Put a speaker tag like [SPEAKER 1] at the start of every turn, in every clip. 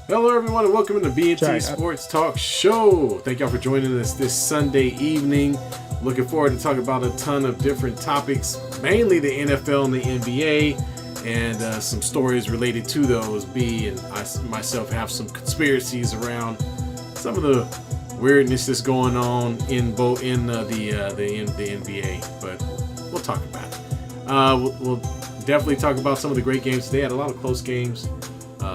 [SPEAKER 1] Hello, everyone, and welcome to the B&T Sports Talk Show. Thank y'all for joining us this Sunday evening. Looking forward to talking about a ton of different topics, mainly the NFL and the NBA, and some stories related to those. B and I myself have some conspiracies around some of the weirdness that's going on in both the NBA, but we'll talk about it. We'll definitely talk about some of the great games today. Had a lot of close games.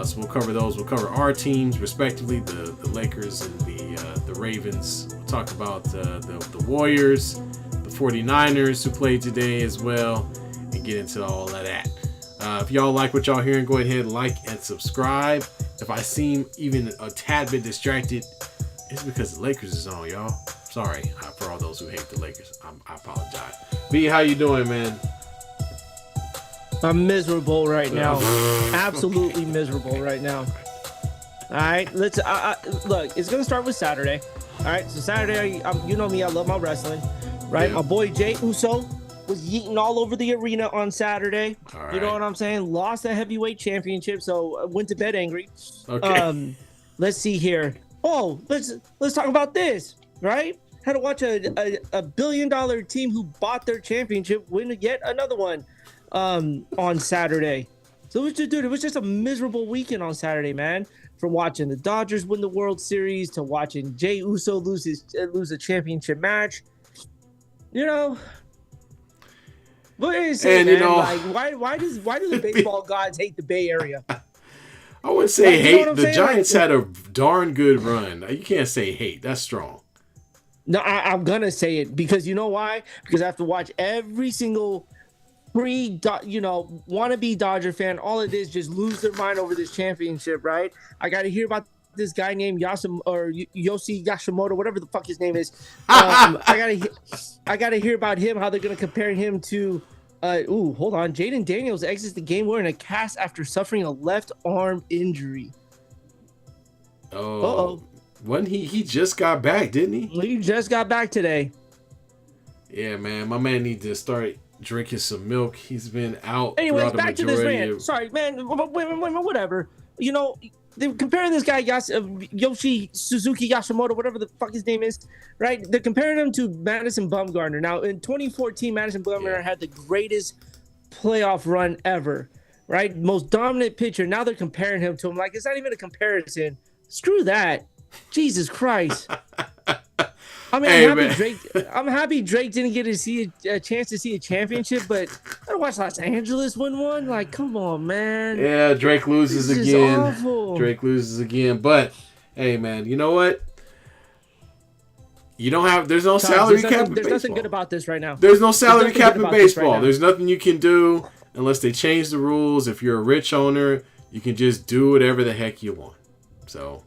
[SPEAKER 1] So we'll cover those. We'll cover our teams, respectively, the Lakers and the Ravens. We'll talk about the Warriors, the 49ers who played today as well, and get into all of that. If y'all like what y'all hearing, go ahead, like and subscribe. If I seem even a tad bit distracted, it's because the Lakers is on, y'all. Sorry for all those who hate the Lakers. I apologize. B, how you doing, man?
[SPEAKER 2] I'm miserable right now. Absolutely miserable right now. All right, let's look. It's gonna start with Saturday. All right, so Saturday, you know me, I love my wrestling, right? Yeah. My boy Jey Uso was yeeting all over the arena on Saturday. All right. You know what I'm saying? Lost the heavyweight championship, so went to bed angry. Okay. Let's see here. Oh, let's talk about this, right? Had to watch a $1 billion team who bought their championship win yet another one. On Saturday. So it was just a miserable weekend on Saturday, man. From watching the Dodgers win the World Series to watching Jey Uso lose a championship match. You know, what is it, saying, man? You know, like why do the baseball gods hate the Bay Area?
[SPEAKER 1] I wouldn't say hate. The Giants had a darn good run. You can't say hate. That's strong.
[SPEAKER 2] No, I'm gonna say it because you know why? Because I have to watch every single wannabe Dodger fan. All it is just lose their mind over this championship, right? I got to hear about this guy named Yoshi Yashimoto, whatever the fuck his name is. I gotta hear about him. How they're gonna compare him to. Hold on. Jaden Daniels exits the game wearing a cast after suffering a left arm injury.
[SPEAKER 1] Oh. When he just got back, didn't he?
[SPEAKER 2] He just got back today.
[SPEAKER 1] Yeah, man. My man needs to start drinking some milk. He's been out.
[SPEAKER 2] Anyways, back to this rant. Sorry, man. Whatever. You know, they're comparing this guy Yoshi Suzuki Yashimoto, whatever the fuck his name is, right? They're comparing him to Madison Bumgarner. Now, in 2014, Madison Bumgarner had the greatest playoff run ever, right? Most dominant pitcher. Now they're comparing him to him. Like, it's not even a comparison. Screw that. Jesus Christ. I mean, I'm happy Drake didn't get to see a chance to see a championship, but I watched Los Angeles win one. Like, come on, man.
[SPEAKER 1] Yeah, Drake loses again. Drake loses again. But hey, man, you know what? There's no salary cap in baseball.
[SPEAKER 2] There's nothing good about this right now.
[SPEAKER 1] There's no salary cap in baseball. There's nothing you can do unless they change the rules. If you're a rich owner, you can just do whatever the heck you want. So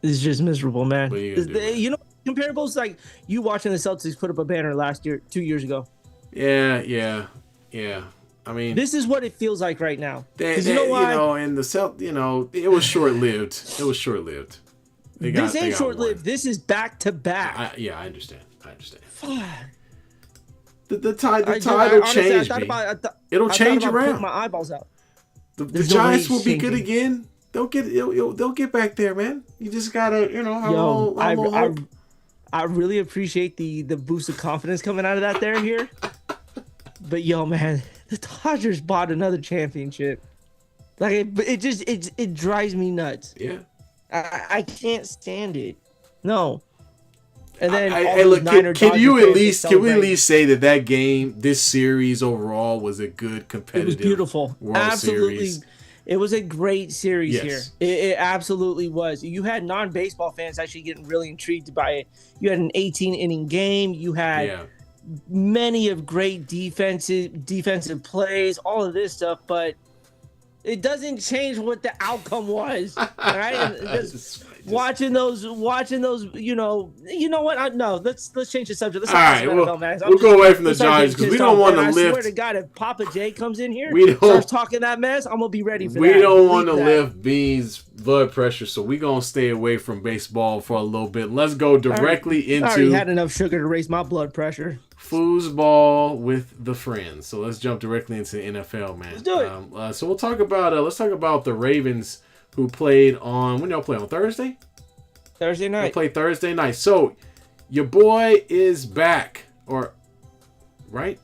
[SPEAKER 2] it's just miserable, man.
[SPEAKER 1] What are you gonna do,
[SPEAKER 2] you know. Comparables like you watching the Celtics put up a banner 2 years ago.
[SPEAKER 1] Yeah. I mean,
[SPEAKER 2] this is what it feels like right now. You know why?
[SPEAKER 1] And it was short lived.
[SPEAKER 2] This ain't short lived. This is back to back.
[SPEAKER 1] I understand. Fuck. The tide will change. It'll change around.
[SPEAKER 2] My eyeballs out.
[SPEAKER 1] The Giants will be good again. They'll get back there, man. You just gotta, hope.
[SPEAKER 2] I really appreciate the boost of confidence coming out of that here. But yo, man, the Dodgers bought another championship. Like it drives me nuts.
[SPEAKER 1] Yeah.
[SPEAKER 2] I can't stand it. No. And then
[SPEAKER 1] can we at least say that game, this series overall was a good competitive?
[SPEAKER 2] It was beautiful.
[SPEAKER 1] World
[SPEAKER 2] Absolutely.
[SPEAKER 1] Series.
[SPEAKER 2] It was a great series here.
[SPEAKER 1] Yes.
[SPEAKER 2] It absolutely was. You had non-baseball fans actually getting really intrigued by it. You had an 18-inning game. You had many of great defensive plays, all of this stuff, but it doesn't change what the outcome was. Right? Watching those, you know what? No, let's change the subject. Let's
[SPEAKER 1] we'll go away from the Giants because we don't want to lift. I
[SPEAKER 2] swear to God, if Papa J comes in here, starts talking that mess, I'm gonna be ready for that.
[SPEAKER 1] We don't want to lift B's blood pressure, so we're gonna stay away from baseball for a little bit. Let's go directly into.
[SPEAKER 2] I already had enough sugar to raise my blood pressure.
[SPEAKER 1] Foosball with the friends. So let's jump directly into the NFL, man.
[SPEAKER 2] Let's do it.
[SPEAKER 1] So let's talk about the Ravens who played on, when y'all play on Thursday?
[SPEAKER 2] Thursday night.
[SPEAKER 1] They played Thursday night. So your boy is back, or right?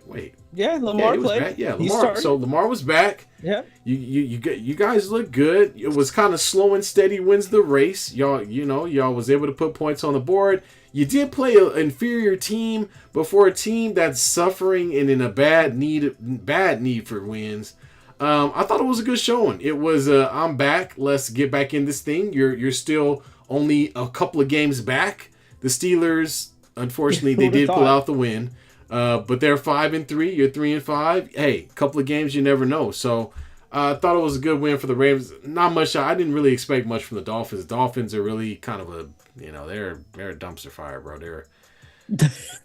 [SPEAKER 1] Wait?
[SPEAKER 2] Yeah, Lamar played.
[SPEAKER 1] Back. Yeah, Lamar. So Lamar was back.
[SPEAKER 2] Yeah.
[SPEAKER 1] You guys look good. It was kind of slow and steady wins the race. Y'all was able to put points on the board. You did play an inferior team before a team that's suffering and in a bad need for wins. I thought it was a good showing. It was I'm back. Let's get back in this thing. You're still only a couple of games back. The Steelers, unfortunately, they did pull out the win. But they're 5-3. You're 3-5. Hey, a couple of games, you never know. So I thought it was a good win for the Ravens. Not much. I didn't really expect much from the Dolphins. The Dolphins are really kind of they're a dumpster fire, bro.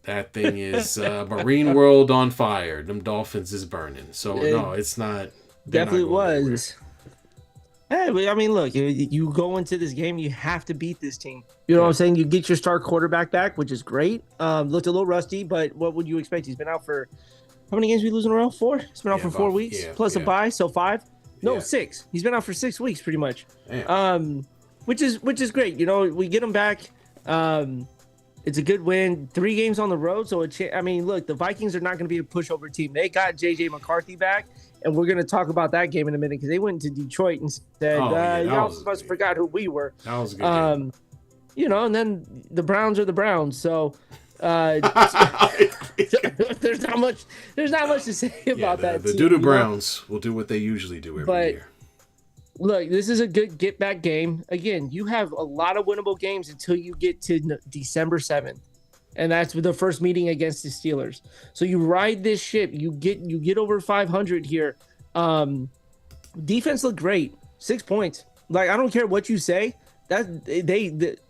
[SPEAKER 1] That thing is Marine World on fire. Them Dolphins is burning. So no, it's not.
[SPEAKER 2] Definitely was. Hey, I mean, look, you go into this game, you have to beat this team. You know what I'm saying? You get your star quarterback back, which is great. Looked a little rusty, but what would you expect? He's been out for how many games we lose in a row? 4? He's been out for 4 weeks plus a bye, so 5. No, 6. He's been out for 6 weeks, pretty much. Which is great. You know, we get him back. It's a good win. 3 games on the road, so I mean, look, the Vikings are not going to be a pushover team. They got J.J. McCarthy back. And we're going to talk about that game in a minute because they went to Detroit and said, y'all must have forgot who we were.
[SPEAKER 1] That was a good game.
[SPEAKER 2] You know, and then the Browns are the Browns. So there's not much to say about that
[SPEAKER 1] the
[SPEAKER 2] team.
[SPEAKER 1] The Browns will do what they usually do every year.
[SPEAKER 2] Look, this is a good get-back game. Again, you have a lot of winnable games until you get to December 7th. And that's the first meeting against the Steelers. So you ride this ship. You get over 500 here. Defense looked great. 6 points. Like, I don't care what you say.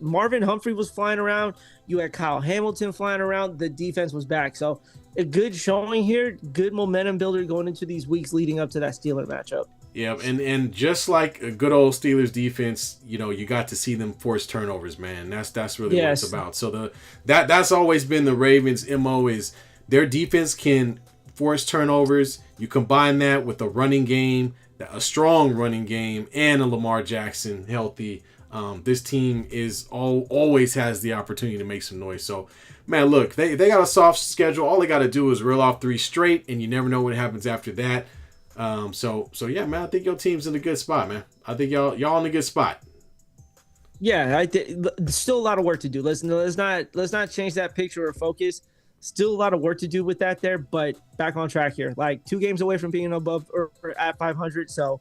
[SPEAKER 2] Marvin Humphrey was flying around. You had Kyle Hamilton flying around. The defense was back. So a good showing here. Good momentum builder going into these weeks leading up to that Steeler matchup.
[SPEAKER 1] Yeah, and just like a good old Steelers defense, you know, you got to see them force turnovers, man. That's really what it's about. So that's always been the Ravens' MO is their defense can force turnovers. You combine that with a running game, a strong running game, and a Lamar Jackson healthy. This team always has the opportunity to make some noise. So, man, look, they got a soft schedule. All they got to do is reel off 3 straight, and you never know what happens after that. So yeah, man, I think your team's in a good spot, man. I think y'all in a good spot.
[SPEAKER 2] Yeah, still a lot of work to do. Let's not change that picture or focus. Still a lot of work to do with that there, but back on track here. Like 2 games away from being above or at 500, so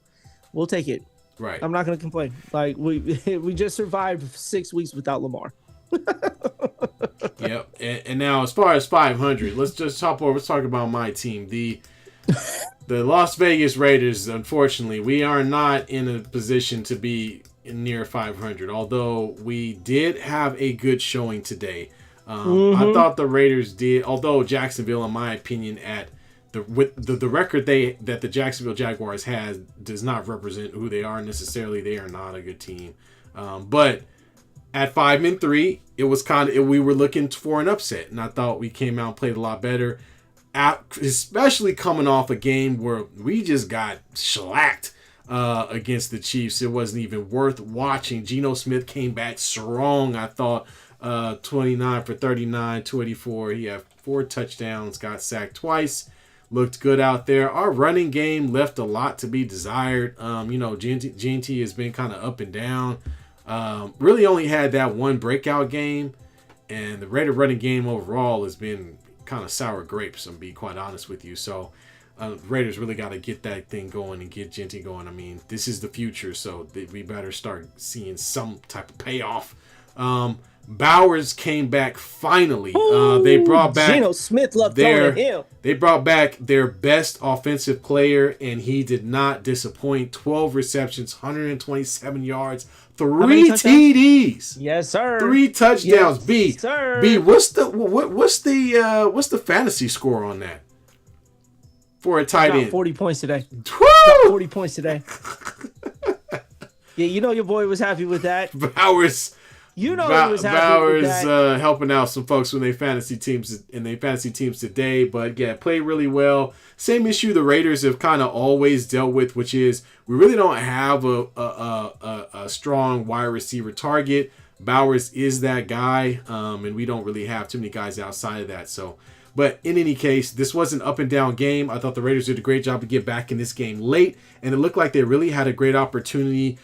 [SPEAKER 2] we'll take it.
[SPEAKER 1] Right.
[SPEAKER 2] I'm not gonna complain. Like we just survived 6 weeks without Lamar.
[SPEAKER 1] Yep. And now as far as 500, let's talk about my team. The Las Vegas Raiders, unfortunately, we are not in a position to be near 500, although we did have a good showing today. I thought the Raiders did, although Jacksonville, in my opinion, with the record that the Jacksonville Jaguars has does not represent who they are necessarily. They are not a good team. But at 5-3, it was we were looking for an upset, and I thought we came out and played a lot better. Especially coming off a game where we just got shellacked against the Chiefs. It wasn't even worth watching. Geno Smith came back strong, I thought. 29 for 39, 284. He had 4 touchdowns, got sacked twice. Looked good out there. Our running game left a lot to be desired. GNT has been kind of up and down. Really only had that one breakout game. And the Raider running game overall has been kind of sour grapes, I'm being quite honest with you. So Raiders really got to get that thing going and get Genty going. I mean, this is the future, so we better start seeing some type of payoff. Bowers came back finally. They brought back
[SPEAKER 2] Geno Smith loved throwing him.
[SPEAKER 1] They brought back their best offensive player, and he did not disappoint. 12 receptions, 127 yards, 3 TDs.
[SPEAKER 2] Yes, sir.
[SPEAKER 1] 3 touchdowns.
[SPEAKER 2] Yes, sir.
[SPEAKER 1] B, what's the fantasy score on that for a tight end?
[SPEAKER 2] 40 points today.
[SPEAKER 1] Woo!
[SPEAKER 2] Got 40 points today. Yeah, you know your boy was happy with that.
[SPEAKER 1] Bowers
[SPEAKER 2] You know he was happy with
[SPEAKER 1] Bowers
[SPEAKER 2] that.
[SPEAKER 1] helping out some folks with their fantasy teams today, but yeah, played really well. Same issue the Raiders have kind of always dealt with, which is we really don't have a strong wide receiver target. Bowers is that guy, and we don't really have too many guys outside of that. So, but in any case, this was an up and down game. I thought the Raiders did a great job to get back in this game late, and it looked like they really had a great opportunity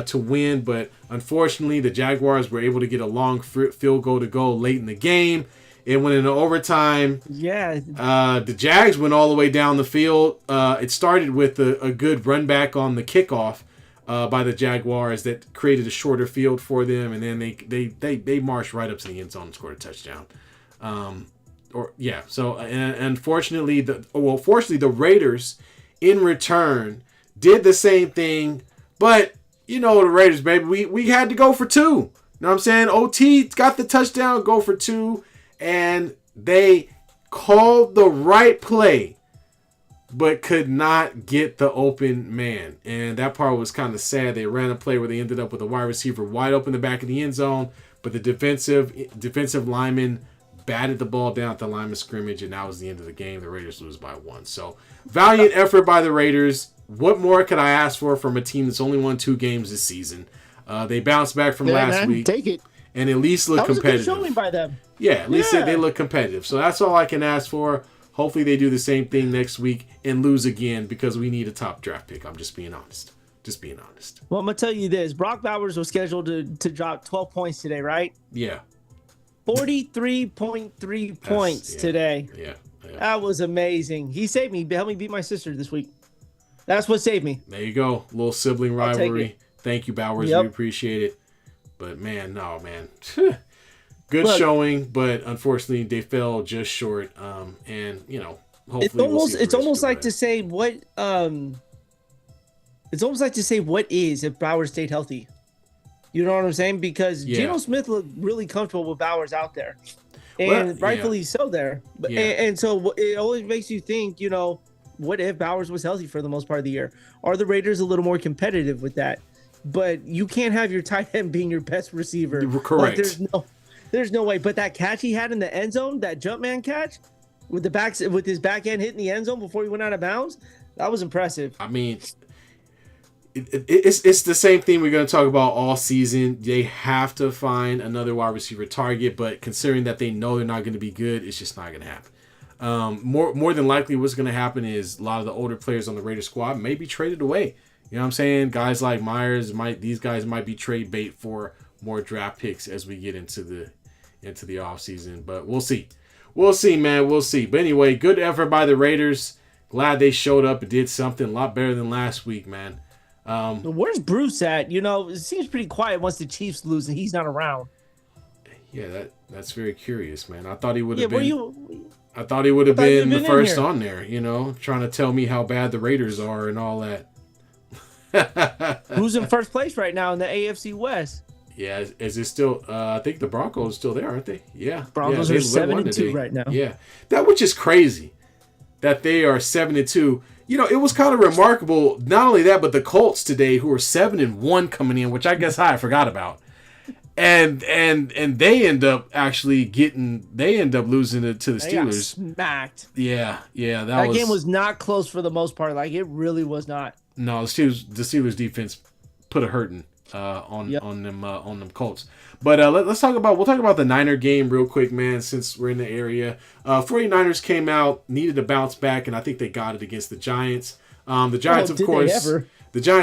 [SPEAKER 1] to win, but unfortunately the Jaguars were able to get a long field goal to go late in the game. It went into overtime.
[SPEAKER 2] Yeah.
[SPEAKER 1] The Jags went all the way down the field. It started with a good run back on the kickoff by the Jaguars that created a shorter field for them, and then they marched right up to the end zone and scored a touchdown. So unfortunately, fortunately the Raiders in return did the same thing, but you know the Raiders, baby. We had to go for two. You know what I'm saying? OT got the touchdown, go for two, and they called the right play, but could not get the open man. And that part was kind of sad. They ran a play where they ended up with a wide receiver wide open in the back of the end zone, but the defensive lineman batted the ball down at the line of scrimmage, and that was the end of the game. The Raiders lose by 1. So valiant effort by the Raiders. What more could I ask for from a team that's only won 2 games this season? They bounced back from last week.
[SPEAKER 2] Take it.
[SPEAKER 1] And at least look competitive.
[SPEAKER 2] That was a good showing by them.
[SPEAKER 1] Yeah, at least they look competitive. So that's all I can ask for. Hopefully they do the same thing next week and lose again because we need a top draft pick. I'm just being honest.
[SPEAKER 2] Well, I'm going to tell you this. Brock Bowers was scheduled to drop 12 points today, right?
[SPEAKER 1] Yeah.
[SPEAKER 2] 43.3 points today.
[SPEAKER 1] Yeah.
[SPEAKER 2] That was amazing. He saved me. Helped me beat my sister this week. That's what saved me.
[SPEAKER 1] There you go. A little sibling rivalry. Thank you, Bowers.
[SPEAKER 2] Yep.
[SPEAKER 1] We appreciate it. But, man. Good showing, but unfortunately they fell just short. And, you know, hopefully
[SPEAKER 2] it's almost like to say what is if Bowers stayed healthy. You know what I'm saying? Because Geno Smith looked really comfortable with Bowers out there. And rightfully so there. And so it always makes you think, you know, what if Bowers was healthy for the most part of the year? Are the Raiders a little more competitive with that? But you can't have your tight end being your best receiver.
[SPEAKER 1] Correct.
[SPEAKER 2] Like, there's no way. But that catch he had in the end zone, that jump man catch, with his back end hitting the end zone before he went out of bounds, that was impressive.
[SPEAKER 1] I mean, it's the same thing we're going to talk about all season. They have to find another wide receiver target, but considering that they know they're not going to be good, it's just not going to happen. More than likely, what's going to happen is a lot of the older players on the Raiders squad may be traded away. You know what I'm saying? Guys like Myers these guys might be trade bait for more draft picks as we get into the offseason. But we'll see. We'll see, man. We'll see. But anyway, good effort by the Raiders. Glad they showed up and did something a lot better than last week, man.
[SPEAKER 2] Where's Bruce at? You know, it seems pretty quiet once the Chiefs lose and he's not around.
[SPEAKER 1] Yeah, that's very curious, man. I thought he would have been. I thought he would have been the first on there, you know, trying to tell me how bad the Raiders are and all that.
[SPEAKER 2] Who's in first place right now in the AFC West?
[SPEAKER 1] Yeah, is it still? I think the Broncos are still there, aren't they? Yeah,
[SPEAKER 2] Broncos are 7-2 right now.
[SPEAKER 1] Yeah, which is crazy that they are 7-2. You know, it was kind of remarkable. Not only that, but the Colts today, who are 7-1 coming in, which I guess I forgot about, and they end up losing it to the Steelers.
[SPEAKER 2] They got smacked.
[SPEAKER 1] Yeah,
[SPEAKER 2] that game was not close for the most part. Like, it really was not.
[SPEAKER 1] No, the Steelers defense put a hurting on them Colts. But we'll talk about the Niner game real quick, man, since we're in the area. 49ers came out, needed to bounce back, and I think they got it against the Giants. The Giants,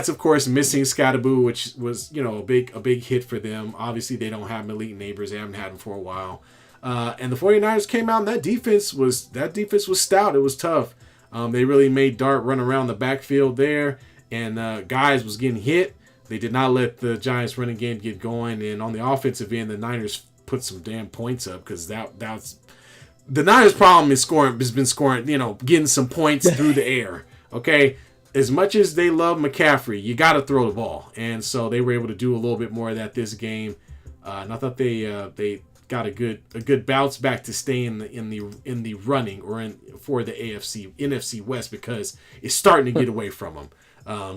[SPEAKER 1] of course, missing Scatterboo, which was, you know, a big hit for them. Obviously, they don't have Malik Neighbors. They haven't had him for a while. And the 49ers came out, and that defense was stout. It was tough. They really made Dart run around the backfield there, and guys was getting hit. They did not let the Giants running game get going, and on the offensive end, the Niners put some damn points up because that's the Niners' problem has been scoring, you know, getting some points through the air. Okay, as much as they love McCaffrey, you got to throw the ball, and so they were able to do a little bit more of that this game. And I thought they got a good bounce back to stay in the running for the NFC West because it's starting to get away from them.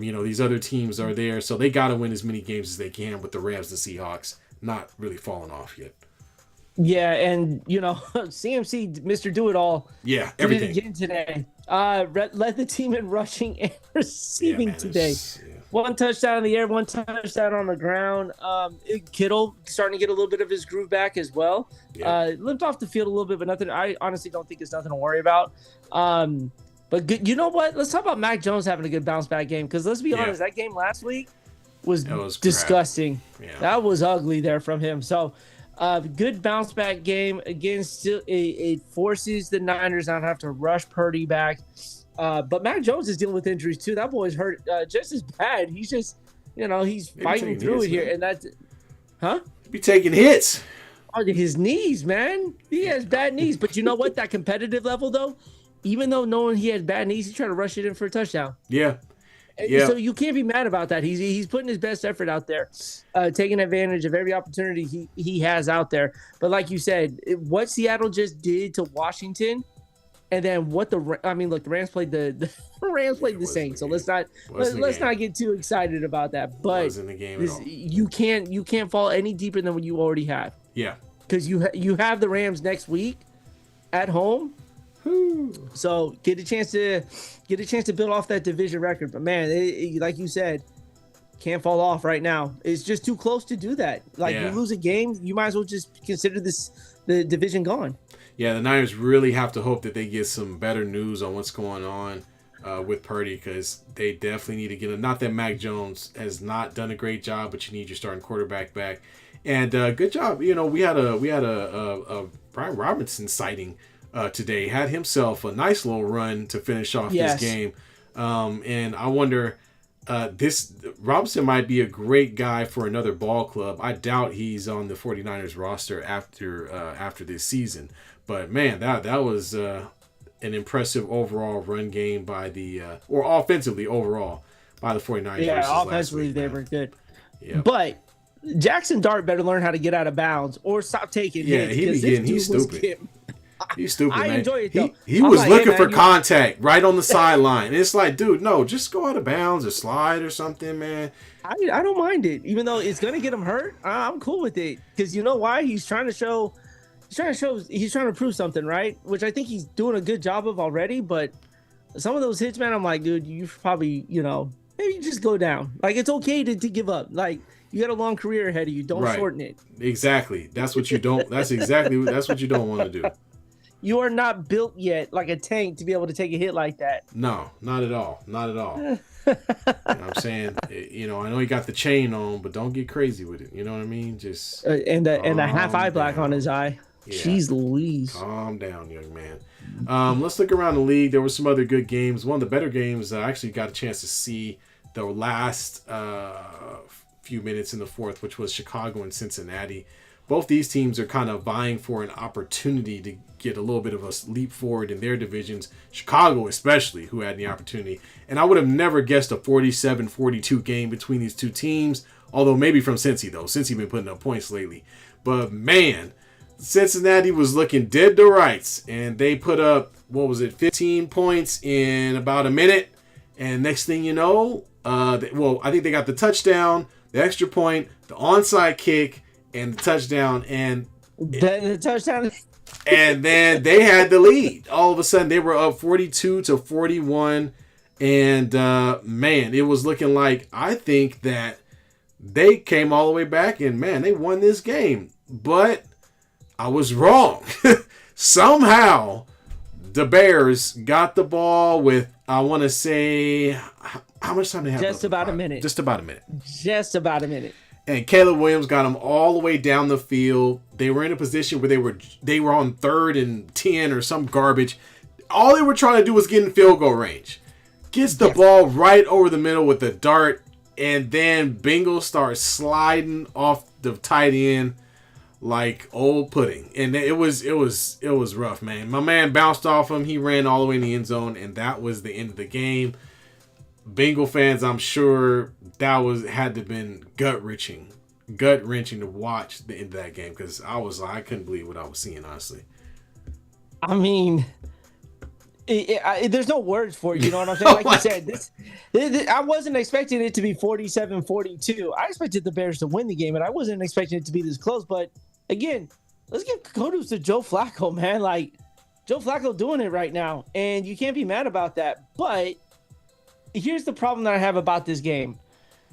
[SPEAKER 1] You know, these other teams are there, so they got to win as many games as they can with the Rams and Seahawks.
[SPEAKER 2] not
[SPEAKER 1] really fallen off yet.
[SPEAKER 2] Yeah, and CMC, Mr. Do It All.
[SPEAKER 1] Yeah, everything.
[SPEAKER 2] Did it again today. Led the team in rushing and receiving today. One touchdown in the air, one touchdown on the ground. Kittle starting to get a little bit of his groove back as well. Yeah. Limped off the field a little bit, but nothing. I honestly don't think it's nothing to worry about. But good, you know what? Let's talk about Mac Jones having a good bounce back game, because let's be honest, that game last week was disgusting. Yeah. That was ugly there from him. So. Good bounce back game. Again, still it forces the Niners not to have to rush Purdy back. But Mac Jones is dealing with injuries too. That boy's hurt just as bad. He's just, he's fighting through it here. Man. And that's,
[SPEAKER 1] Be taking hits.
[SPEAKER 2] Oh, his knees, man. He has bad knees. But you know what? That competitive level, though, even though knowing he had bad knees, he tried to rush it in for a touchdown.
[SPEAKER 1] Yeah. Yeah.
[SPEAKER 2] So you can't be mad about that. He's putting his best effort out there, taking advantage of every opportunity he has out there. But like you said, what Seattle just did to Washington, and then what the Rams played the Rams played the Saints. So let's not get too excited about that. But you can't fall any deeper than what you already have.
[SPEAKER 1] Yeah.
[SPEAKER 2] Because you have the Rams next week at home. So get a chance to build off that division record, but man, like you said, can't fall off right now. It's just too close to do that. You lose a game, you might as well just consider the division gone.
[SPEAKER 1] Yeah, the Niners really have to hope that they get some better news on what's going on with Purdy, because they definitely need to get him. Not that Mac Jones has not done a great job, but you need your starting quarterback back. And good job. We had a Brian Robinson sighting. Today, had himself a nice little run to finish off this game. And I wonder, this Robinson might be a great guy for another ball club. I doubt he's on the 49ers roster after this season. But man, that was an impressive overall run game by or offensively overall by the 49ers.
[SPEAKER 2] Yeah, offensively they were good. Yeah. But Jackson Dart better learn how to get out of bounds or stop taking hits.
[SPEAKER 1] Yeah, he's stupid. He's stupid, man.
[SPEAKER 2] I enjoy it, though.
[SPEAKER 1] He was looking for contact right on the sideline. It's like, dude, no, just go out of bounds or slide or something, man.
[SPEAKER 2] I don't mind it, even though it's gonna get him hurt. I'm cool with it, because you know why? He's trying to prove something, right? Which I think he's doing a good job of already. But some of those hits, man, I'm like, dude, you probably, maybe just go down. Like, it's okay to give up. Like, you got a long career ahead of you. Don't shorten it.
[SPEAKER 1] Exactly. That's what you don't. That's what you don't want to do.
[SPEAKER 2] You are not built yet like a tank to be able to take a hit like that.
[SPEAKER 1] No, not at all. Not at all. You know what I'm saying? I know he got the chain on, but don't get crazy with it. You know what I mean? Just
[SPEAKER 2] and the half eye black on his eye. Yeah. Jeez Louise.
[SPEAKER 1] Calm down, young man. Let's look around the league. There were some other good games. One of the better games, I actually got a chance to see the last few minutes in the fourth, which was Chicago and Cincinnati. Both these teams are kind of vying for an opportunity to get a little bit of a leap forward in their divisions. Chicago especially, who had the opportunity. And I would have never guessed a 47-42 game between these two teams, although maybe from Cincy, though. Cincy been putting up points lately. But, man, Cincinnati was looking dead to rights. And they put up, 15 points in about a minute. And next thing you know, I think they got the touchdown, the extra point, the onside kick, and the touchdown, and
[SPEAKER 2] then the touchdown,
[SPEAKER 1] and then they had the lead. All of a sudden, they were up 42-41, and man, it was looking like, I think that they came all the way back, and man, they won this game. But I was wrong. Somehow, the Bears got the ball with, I want to say, how much time they have?
[SPEAKER 2] Just about a minute.
[SPEAKER 1] Just about a minute. And Caleb Williams got them all the way down the field. They were in a position where they were on 3rd and 10 or some garbage. All they were trying to do was get in field goal range. Gets the ball right over the middle with the dart, and then Bengals start sliding off the tight end like old pudding. And it was rough, man. My man bounced off him. He ran all the way in the end zone, and that was the end of the game. Bengal fans, I'm sure that had to have been gut wrenching to watch the end of that game, because I couldn't believe what I was seeing, honestly.
[SPEAKER 2] I mean, There's no words for it. You know what I'm saying? Like you said, this, I wasn't expecting it to be 47-42. I expected the Bears to win the game, and I wasn't expecting it to be this close. But again, let's give kudos to Joe Flacco, man. Like, Joe Flacco doing it right now, and you can't be mad about that. But here's the problem that I have about this game.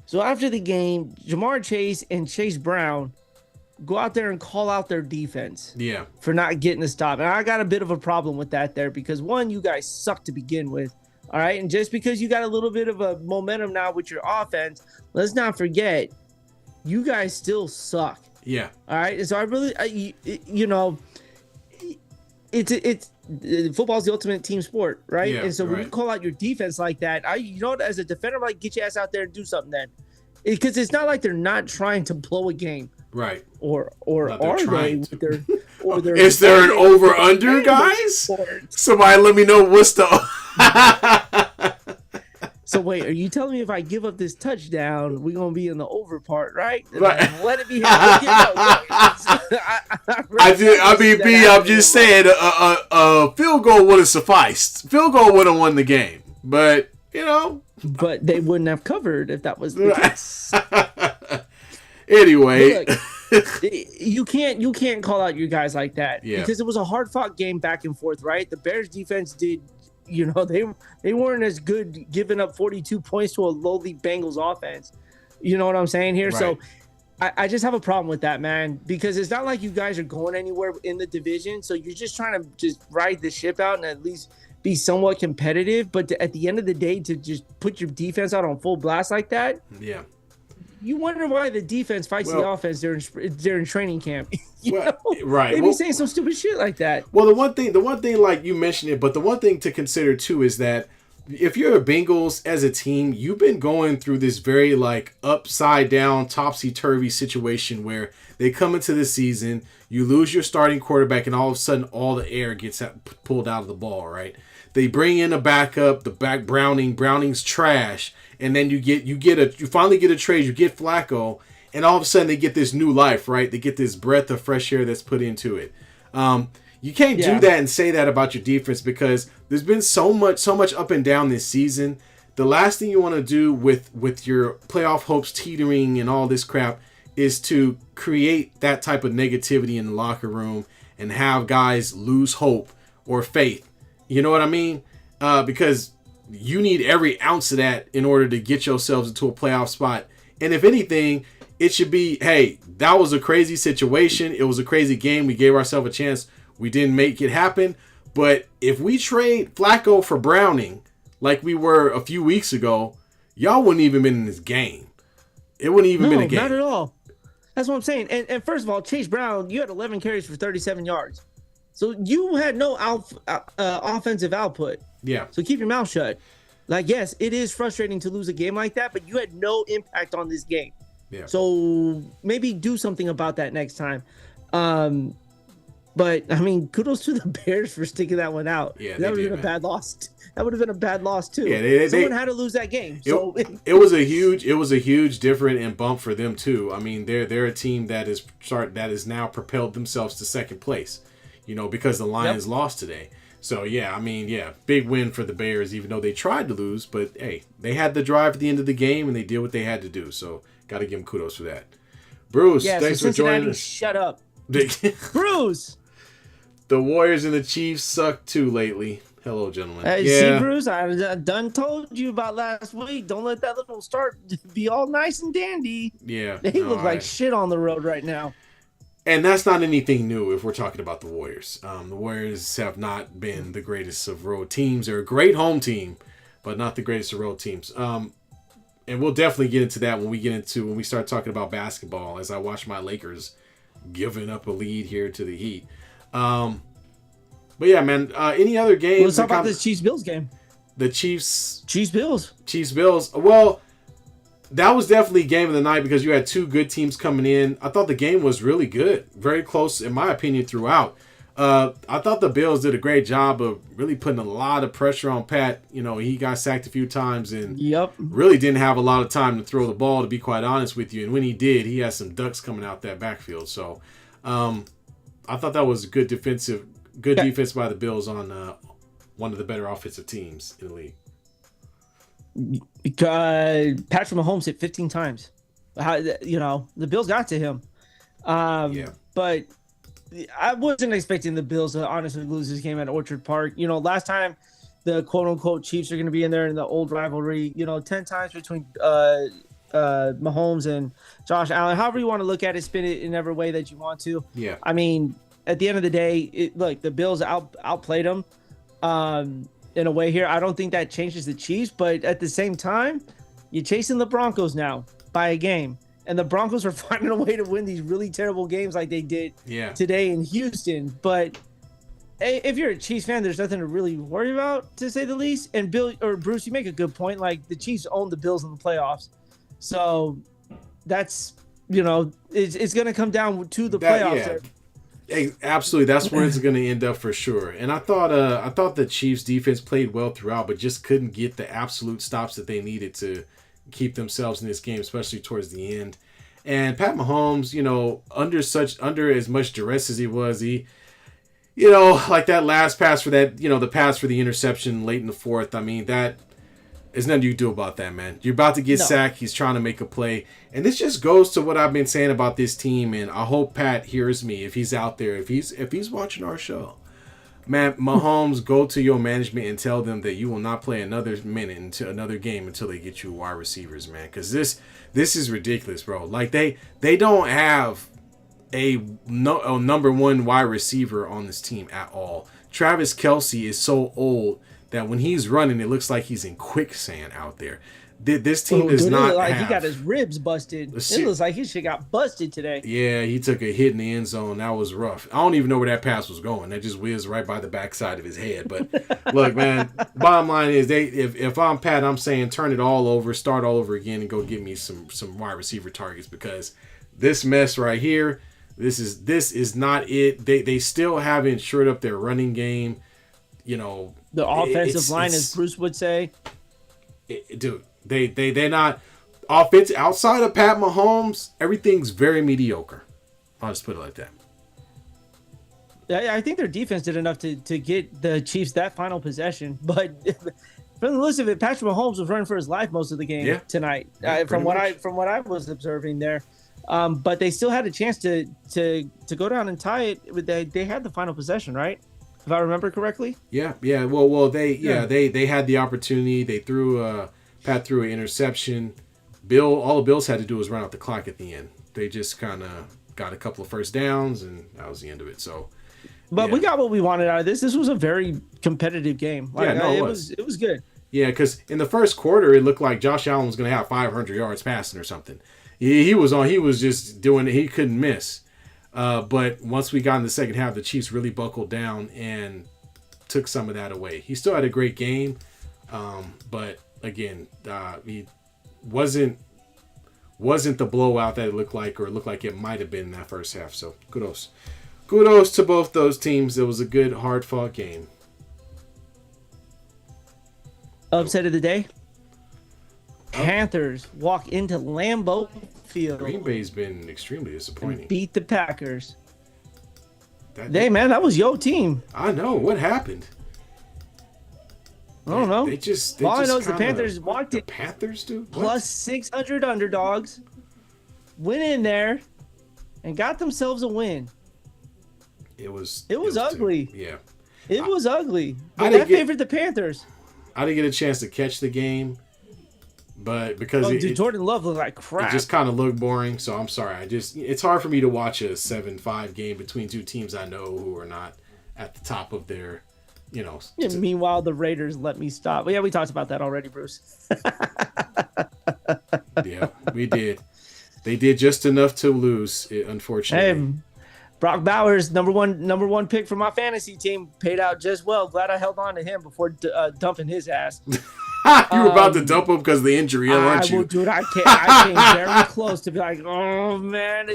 [SPEAKER 2] So after the game, Jamar Chase and Chase Brown go out there and call out their defense for not getting a stop. And I got a bit of a problem with that there because, one, you guys suck to begin with. All right. And just because you got a little bit of a momentum now with your offense, let's not forget, you guys still suck.
[SPEAKER 1] Yeah.
[SPEAKER 2] All right. And so I really, it's football's the ultimate team sport, right?
[SPEAKER 1] Yeah,
[SPEAKER 2] and so when you call out your defense like that, as a defender, I'm like, get your ass out there and do something then. Because it's not like they're not trying to blow a game.
[SPEAKER 1] Right.
[SPEAKER 2] Or are they with their
[SPEAKER 1] is there an over under, guys? Somebody let me know what's the
[SPEAKER 2] So wait, are you telling me if I give up this touchdown, we're gonna be in the over part, right?
[SPEAKER 1] Right.
[SPEAKER 2] Let it be.
[SPEAKER 1] I'm just saying a field goal would have sufficed. Field goal would have won the game. But
[SPEAKER 2] But they wouldn't have covered if that was the case.
[SPEAKER 1] Anyway.
[SPEAKER 2] Look, you can't call out your guys like that because it was a hard fought game back and forth, right? The Bears defense did, they weren't as good giving up 42 points to a lowly Bengals offense. You know what I'm saying here? Right. So I just have a problem with that, man, because it's not like you guys are going anywhere in the division. So you're just trying to just ride the ship out and at least be somewhat competitive. But at the end of the day, to just put your defense out on full blast like that.
[SPEAKER 1] Yeah.
[SPEAKER 2] You wonder why the defense fights the offense during training camp.
[SPEAKER 1] Right.
[SPEAKER 2] They be saying some stupid shit like that.
[SPEAKER 1] Well, the one thing, like you mentioned it, but the one thing to consider too is that if you're a Bengals as a team, you've been going through this very like upside down, topsy-turvy situation where they come into the season, you lose your starting quarterback, and all of a sudden all the air gets pulled out of the ball, right? They bring in a backup, Browning's trash. And then you finally get a trade. You get Flacco, and all of a sudden they get this new life, right? They get this breath of fresh air that's put into it. You can't do that and say that about your defense because there's been so much up and down this season. The last thing you want to do with your playoff hopes teetering and all this crap is to create that type of negativity in the locker room and have guys lose hope or faith. You know what I mean? Because you need every ounce of that in order to get yourselves into a playoff spot. And if anything, it should be, hey, that was a crazy situation. It was a crazy game. We gave ourselves a chance. We didn't make it happen. But if we trade Flacco for Browning like we were a few weeks ago, y'all wouldn't even been in this game. It wouldn't even been a game.
[SPEAKER 2] Not at all. That's what I'm saying. And first of all, Chase Brown, you had 11 carries for 37 yards. So you had no offensive output.
[SPEAKER 1] Yeah.
[SPEAKER 2] So keep your mouth shut. Like, yes, it is frustrating to lose a game like that, but you had no impact on this game.
[SPEAKER 1] Yeah.
[SPEAKER 2] So maybe do something about that next time. But I mean, kudos to the Bears for sticking that one out.
[SPEAKER 1] Yeah,
[SPEAKER 2] that would have been a bad loss. That would have been a bad loss too. Yeah, someone had to lose that game. So
[SPEAKER 1] it was a huge difference and bump for them too. I mean, they're a team that is now propelled themselves to second place. Because the Lions lost today. So, big win for the Bears, even though they tried to lose. But, hey, they had the drive at the end of the game, and they did what they had to do. So, got to give them kudos for that. Bruce, thanks for joining us.
[SPEAKER 2] Shut up. Bruce!
[SPEAKER 1] The Warriors and the Chiefs suck, too, lately. Hello, gentlemen.
[SPEAKER 2] See, Bruce, I done told you about last week. Don't let that little start be all nice and dandy.
[SPEAKER 1] Yeah.
[SPEAKER 2] They look like shit on the road right now.
[SPEAKER 1] And that's not anything new if we're talking about the Warriors. The Warriors have not been the greatest of road teams. They're a great home team, but not the greatest of road teams. And we'll definitely get into that when we start talking about basketball, as I watch my Lakers giving up a lead here to the Heat. But yeah, man, any other games?
[SPEAKER 2] Let's talk about this Chiefs-Bills game.
[SPEAKER 1] The Chiefs.
[SPEAKER 2] Chiefs-Bills.
[SPEAKER 1] Well, that was definitely game of the night because you had two good teams coming in. I thought the game was really good. Very close, in my opinion, throughout. I thought the Bills did a great job of really putting a lot of pressure on Pat. He got sacked a few times and really didn't have a lot of time to throw the ball, to be quite honest with you. And when he did, he had some ducks coming out that backfield. So I thought that was good defense by the Bills on one of the better offensive teams in the league.
[SPEAKER 2] Patrick Mahomes hit 15 times. The Bills got to him. But I wasn't expecting the Bills to honestly lose this game at Orchard Park. Last time the quote-unquote Chiefs are going to be in there in the old rivalry, 10 times between Mahomes and Josh Allen. However you want to look at it, spin it in every way that you want to.
[SPEAKER 1] Yeah.
[SPEAKER 2] I mean, at the end of the day, the Bills outplayed them in a way here. I don't think that changes the Chiefs, but at the same time, you're chasing the Broncos now by a game. And the Broncos are finding a way to win these really terrible games like they did today in Houston. But if you're a Chiefs fan, there's nothing to really worry about, to say the least. And Bruce, you make a good point. Like, the Chiefs own the Bills in the playoffs. So that's, it's going to come down to the playoffs.
[SPEAKER 1] Yeah. Absolutely. That's where it's going to end up for sure. And I thought the Chiefs defense played well throughout, but just couldn't get the absolute stops that they needed to keep themselves in this game, especially towards the end. And Pat Mahomes, under as much duress as he was, like that last pass for that, the pass for the interception late in the fourth. I mean, that there's nothing you can do about that, man. You're about to get sacked. He's trying to make a play. And this just goes to what I've been saying about this team. And I hope Pat hears me if he's out there, if he's watching our show. Man, Mahomes, go to your management and tell them that you will not play another minute into another game until they get you wide receivers, man. Because this is ridiculous, bro. Like, they don't have a number one wide receiver on this team at all. Travis Kelce is so old that when he's running, it looks like he's in quicksand out there. This team does not have...
[SPEAKER 2] He got his ribs busted. It looks like his shit got busted today.
[SPEAKER 1] Yeah, he took a hit in the end zone. That was rough. I don't even know where that pass was going. That just whizzed right by the backside of his head. But look, man, bottom line is if I'm Pat, I'm saying turn it all over, start all over again, and go get me some wide receiver targets, because this mess right here, this is not it. They still haven't shored up their running game. The
[SPEAKER 2] offensive line, as Bruce would say.
[SPEAKER 1] Dude. They're not offense outside of Pat Mahomes. Everything's very mediocre. I'll just put it like that.
[SPEAKER 2] Yeah, I think their defense did enough to get the Chiefs that final possession. But from the list of it, Patrick Mahomes was running for his life most of the game tonight. From what I was observing there, but they still had a chance to go down and tie it. They had the final possession, right? If I remember correctly. Yeah.
[SPEAKER 1] Well, they had the opportunity. They threw. Pat threw an interception. All the Bills had to do was run out the clock at the end. They just kind of got a couple of first downs, and that was the end of it. So,
[SPEAKER 2] but we got what we wanted out of this. This was a very competitive game.
[SPEAKER 1] It
[SPEAKER 2] was good.
[SPEAKER 1] Yeah, because in the first quarter, it looked like Josh Allen was going to have 500 yards passing or something. He was just doing it. He couldn't miss. But once we got in the second half, the Chiefs really buckled down and took some of that away. He still had a great game, but again, he wasn't the blowout that it looked like it might have been in that first half. So kudos to both those teams. It was a good, hard fought game.
[SPEAKER 2] Upset of the day: Panthers walk into Lambeau Field.
[SPEAKER 1] Green Bay's been extremely disappointing.
[SPEAKER 2] Beat the Packers. That was your team.
[SPEAKER 1] I know what happened.
[SPEAKER 2] I don't know.
[SPEAKER 1] All
[SPEAKER 2] I know is the Panthers walked in.
[SPEAKER 1] Panthers, dude?
[SPEAKER 2] Plus 600 underdogs. Went in there and got themselves a win.
[SPEAKER 1] It was
[SPEAKER 2] ugly.
[SPEAKER 1] Yeah.
[SPEAKER 2] It was ugly. But I favored the Panthers.
[SPEAKER 1] I didn't get a chance to catch the game, but because
[SPEAKER 2] Jordan Love looked like crap.
[SPEAKER 1] It just kind of looked boring, so I'm sorry. It's hard for me to watch a 7-5 game between two teams I know who are not at the top of their...
[SPEAKER 2] meanwhile, the Raiders let me stop. Well, yeah, we talked about that already, Bruce.
[SPEAKER 1] Yeah, we did. They did just enough to lose, unfortunately.
[SPEAKER 2] Hey, Brock Bowers, number one pick for my fantasy team, paid out just well. Glad I held on to him before dumping his ass.
[SPEAKER 1] You were about to dump him because of the injury, weren't you?
[SPEAKER 2] Dude, I came very close to be like, oh man,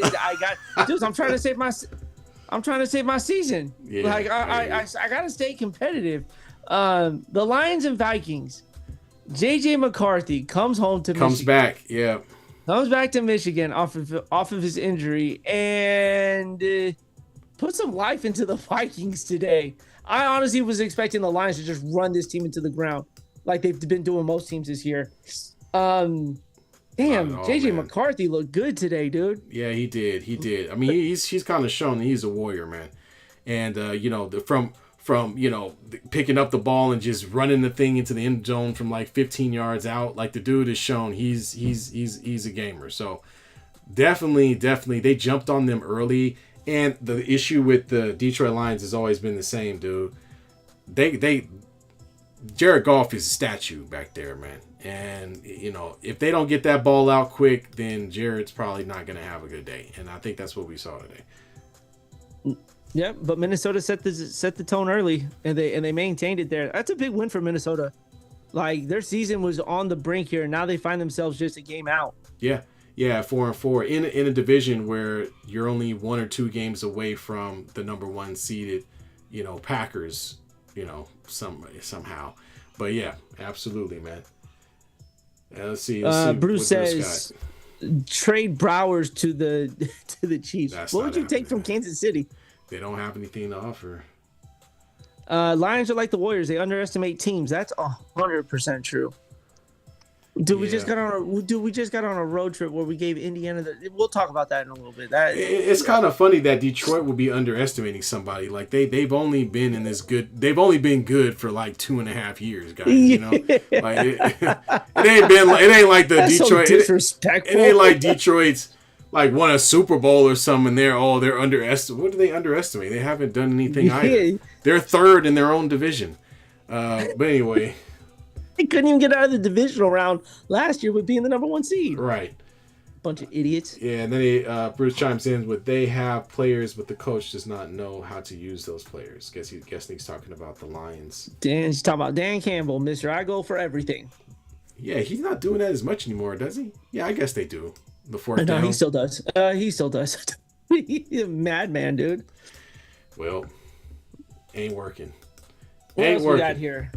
[SPEAKER 2] I'm trying to save my season.
[SPEAKER 1] Yeah,
[SPEAKER 2] I gotta stay competitive. The Lions and Vikings. JJ McCarthy comes back to Michigan off of his injury and put some life into the Vikings today. I honestly was expecting the Lions to just run this team into the ground, like they've been doing most teams this year. Damn, JJ McCarthy looked good today, dude.
[SPEAKER 1] Yeah, he did. He did. I mean, he's kind of shown that he's a warrior, man. And from picking up the ball and just running the thing into the end zone from like 15 yards out, like the dude has shown he's a gamer. So definitely they jumped on them early. And the issue with the Detroit Lions has always been the same, dude. Jared Goff is a statue back there, man. And, if they don't get that ball out quick, then Jared's probably not going to have a good day. And I think that's what we saw today.
[SPEAKER 2] Yeah, but Minnesota set the tone early, and they maintained it there. That's a big win for Minnesota. Like, their season was on the brink here, and now they find themselves just a game out. Yeah,
[SPEAKER 1] 4-4 in a division where you're only 1 or 2 games away from the number 1 seeded, Packers, somehow. But yeah, absolutely, man. Let's see
[SPEAKER 2] Bruce says trade Browers to the Chiefs. What would you take from Kansas City?
[SPEAKER 1] They don't have anything to offer.
[SPEAKER 2] Lions are like the Warriors. They underestimate teams. That's 100% true. We just got on a road trip where we gave Indiana we'll talk about that in a little bit.
[SPEAKER 1] It's kind of funny that Detroit will be underestimating somebody. Like they've only been good for like 2.5 years, guys. It ain't like the
[SPEAKER 2] That's
[SPEAKER 1] Detroit.
[SPEAKER 2] So disrespectful.
[SPEAKER 1] It ain't like Detroit's like won a Super Bowl or something. They're underestimating. What do they underestimate? They haven't done anything either. They're third in their own division. But anyway.
[SPEAKER 2] They couldn't even get out of the divisional round last year with being the number 1 seed.
[SPEAKER 1] Right.
[SPEAKER 2] Bunch of idiots.
[SPEAKER 1] Yeah, and then Bruce chimes in with they have players, but the coach does not know how to use those players. Guessing he's talking about the Lions.
[SPEAKER 2] He's talking about Dan Campbell, Mr. I go for everything.
[SPEAKER 1] Yeah, he's not doing that as much anymore, does he? Yeah, I guess they do. The fourth down.
[SPEAKER 2] No, he still does. He's a madman, dude.
[SPEAKER 1] Well, ain't working.
[SPEAKER 2] What else we got here?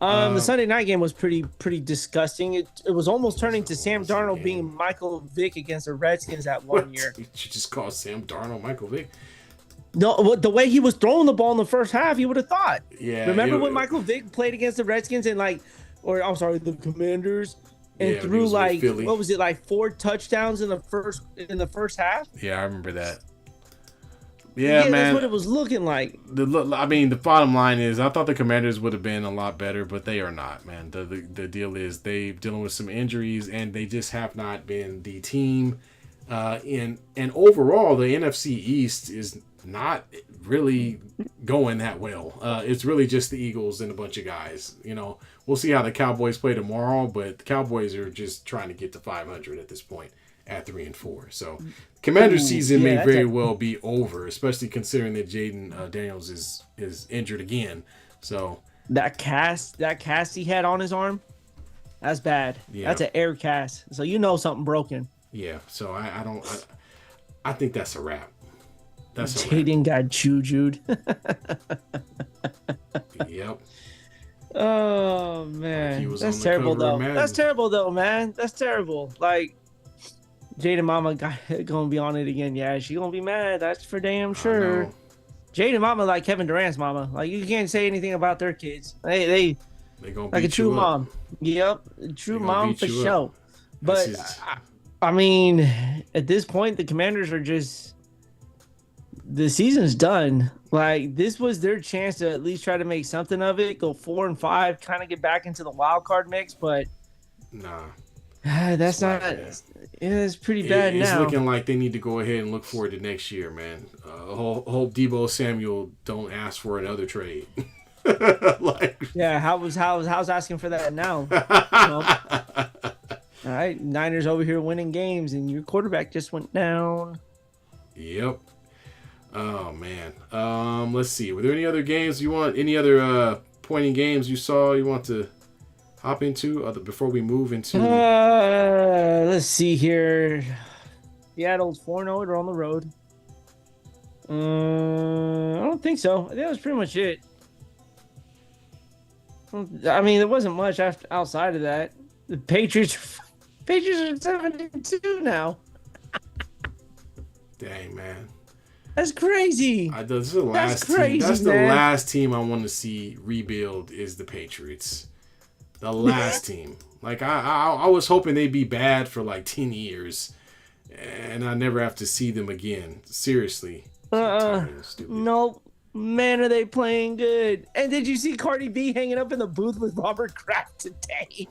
[SPEAKER 2] The Sunday night game was pretty disgusting. It was almost turning to Sam Darnold being Michael Vick against the Redskins that one year.
[SPEAKER 1] You just call Sam Darnold Michael Vick?
[SPEAKER 2] No, the way he was throwing the ball in the first half, you would have thought.
[SPEAKER 1] Yeah.
[SPEAKER 2] Remember when Michael Vick played against the Redskins and the Commanders, and threw like what was it, like 4 touchdowns in the first half?
[SPEAKER 1] Yeah, I remember that. Yeah, man.
[SPEAKER 2] That's what it was looking like.
[SPEAKER 1] The bottom line is I thought the Commanders would have been a lot better, but they are not, man. The deal is they're dealing with some injuries, and they just have not been the team. And overall, the NFC East is not really going that well. It's really just the Eagles and a bunch of guys. We'll see how the Cowboys play tomorrow, but the Cowboys are just trying to get to 500 at this point at 3-4. So Commander's season may very well be over, especially considering that Jaden Daniels is injured again. So
[SPEAKER 2] that cast he had on his arm, that's bad. Yeah. That's an air cast. So something broken.
[SPEAKER 1] Yeah. So I think that's a wrap.
[SPEAKER 2] Jaden got jujued.
[SPEAKER 1] Yep.
[SPEAKER 2] Oh man, that's terrible though. That's terrible though, man. That's terrible. Like, Jaden mama gonna be on it again. Yeah, she gonna be mad. That's for damn sure. Jaden mama like Kevin Durant's mama. Like, you can't say anything about their kids. They
[SPEAKER 1] gonna
[SPEAKER 2] like a true mom. Yep, true mom for sure. But I mean, at this point, the Commanders are just, the season's done. Like, this was their chance to at least try to make something of it. Go 4-5, kind of get back into the wild card mix. But
[SPEAKER 1] nah.
[SPEAKER 2] That's not. It's pretty bad now.
[SPEAKER 1] It's looking like they need to go ahead and look forward to next year, man. Hope Deebo Samuel don't ask for another trade.
[SPEAKER 2] How's asking for that now? All right, Niners over here winning games, and your quarterback just went down.
[SPEAKER 1] Yep. Oh man. Let's see. Were there any other games you want? Any other pointing games you saw you want to hop into before we move into?
[SPEAKER 2] Let's see here. Seattle's 4-0. They're on the road. I don't think so. I think that was pretty much it. I mean, there wasn't much outside of that. The Patriots are 7-2 now.
[SPEAKER 1] Dang, man.
[SPEAKER 2] That's crazy.
[SPEAKER 1] This is the last
[SPEAKER 2] crazy,
[SPEAKER 1] team. That's
[SPEAKER 2] man.
[SPEAKER 1] the last team I want to see rebuild is the Patriots. The last team. Like I was hoping they'd be bad for like 10 years, and I never have to see them again. Seriously.
[SPEAKER 2] Nope. Man, are they playing good? And did you see Cardi B hanging up in the booth with Robert Kraft today?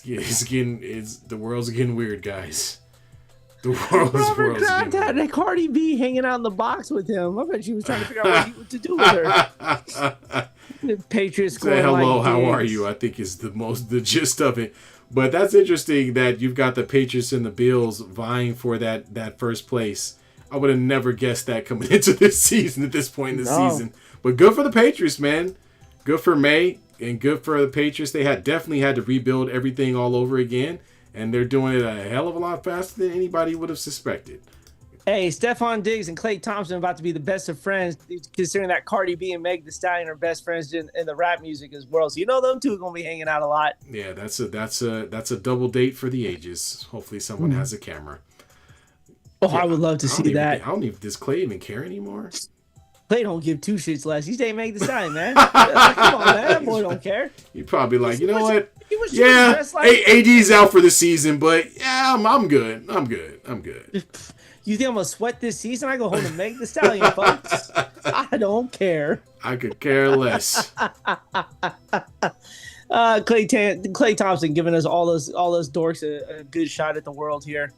[SPEAKER 1] The world's getting weird, guys. The world's
[SPEAKER 2] Robert Kraft had a Cardi B hanging out in the box with him. I bet she was trying to figure out what to do with her. The Patriots
[SPEAKER 1] say hello,
[SPEAKER 2] like
[SPEAKER 1] how are you? I think is the gist of it. But that's interesting that you've got the Patriots and the Bills vying for that first place. I would have never guessed that coming into this season at this point in the season. But good for the Patriots, man. Good for May and good for the Patriots. They definitely had to rebuild everything all over again, and they're doing it a hell of a lot faster than anybody would have suspected.
[SPEAKER 2] Hey, Stephon Diggs and Klay Thompson are about to be the best of friends, considering that Cardi B and Meg Thee Stallion are best friends in the rap music as well. So you know them two are gonna be hanging out a lot.
[SPEAKER 1] Yeah, that's a double date for the ages. Hopefully someone has a camera.
[SPEAKER 2] Oh, yeah, I would love to see that.
[SPEAKER 1] I don't even. Does Klay even care anymore?
[SPEAKER 2] Klay don't give two shits less. He's dating Meg Thee Stallion, man. Come on, man. That boy don't care.
[SPEAKER 1] He'd probably like, you know what? Yeah, AD's out for the season, but yeah, I'm good. I'm good.
[SPEAKER 2] You think I'm gonna sweat this season? I go home and Meg Thee Stallion, folks. I don't care.
[SPEAKER 1] I could care less.
[SPEAKER 2] Klay Thompson giving us all those dorks a good shot at the world here.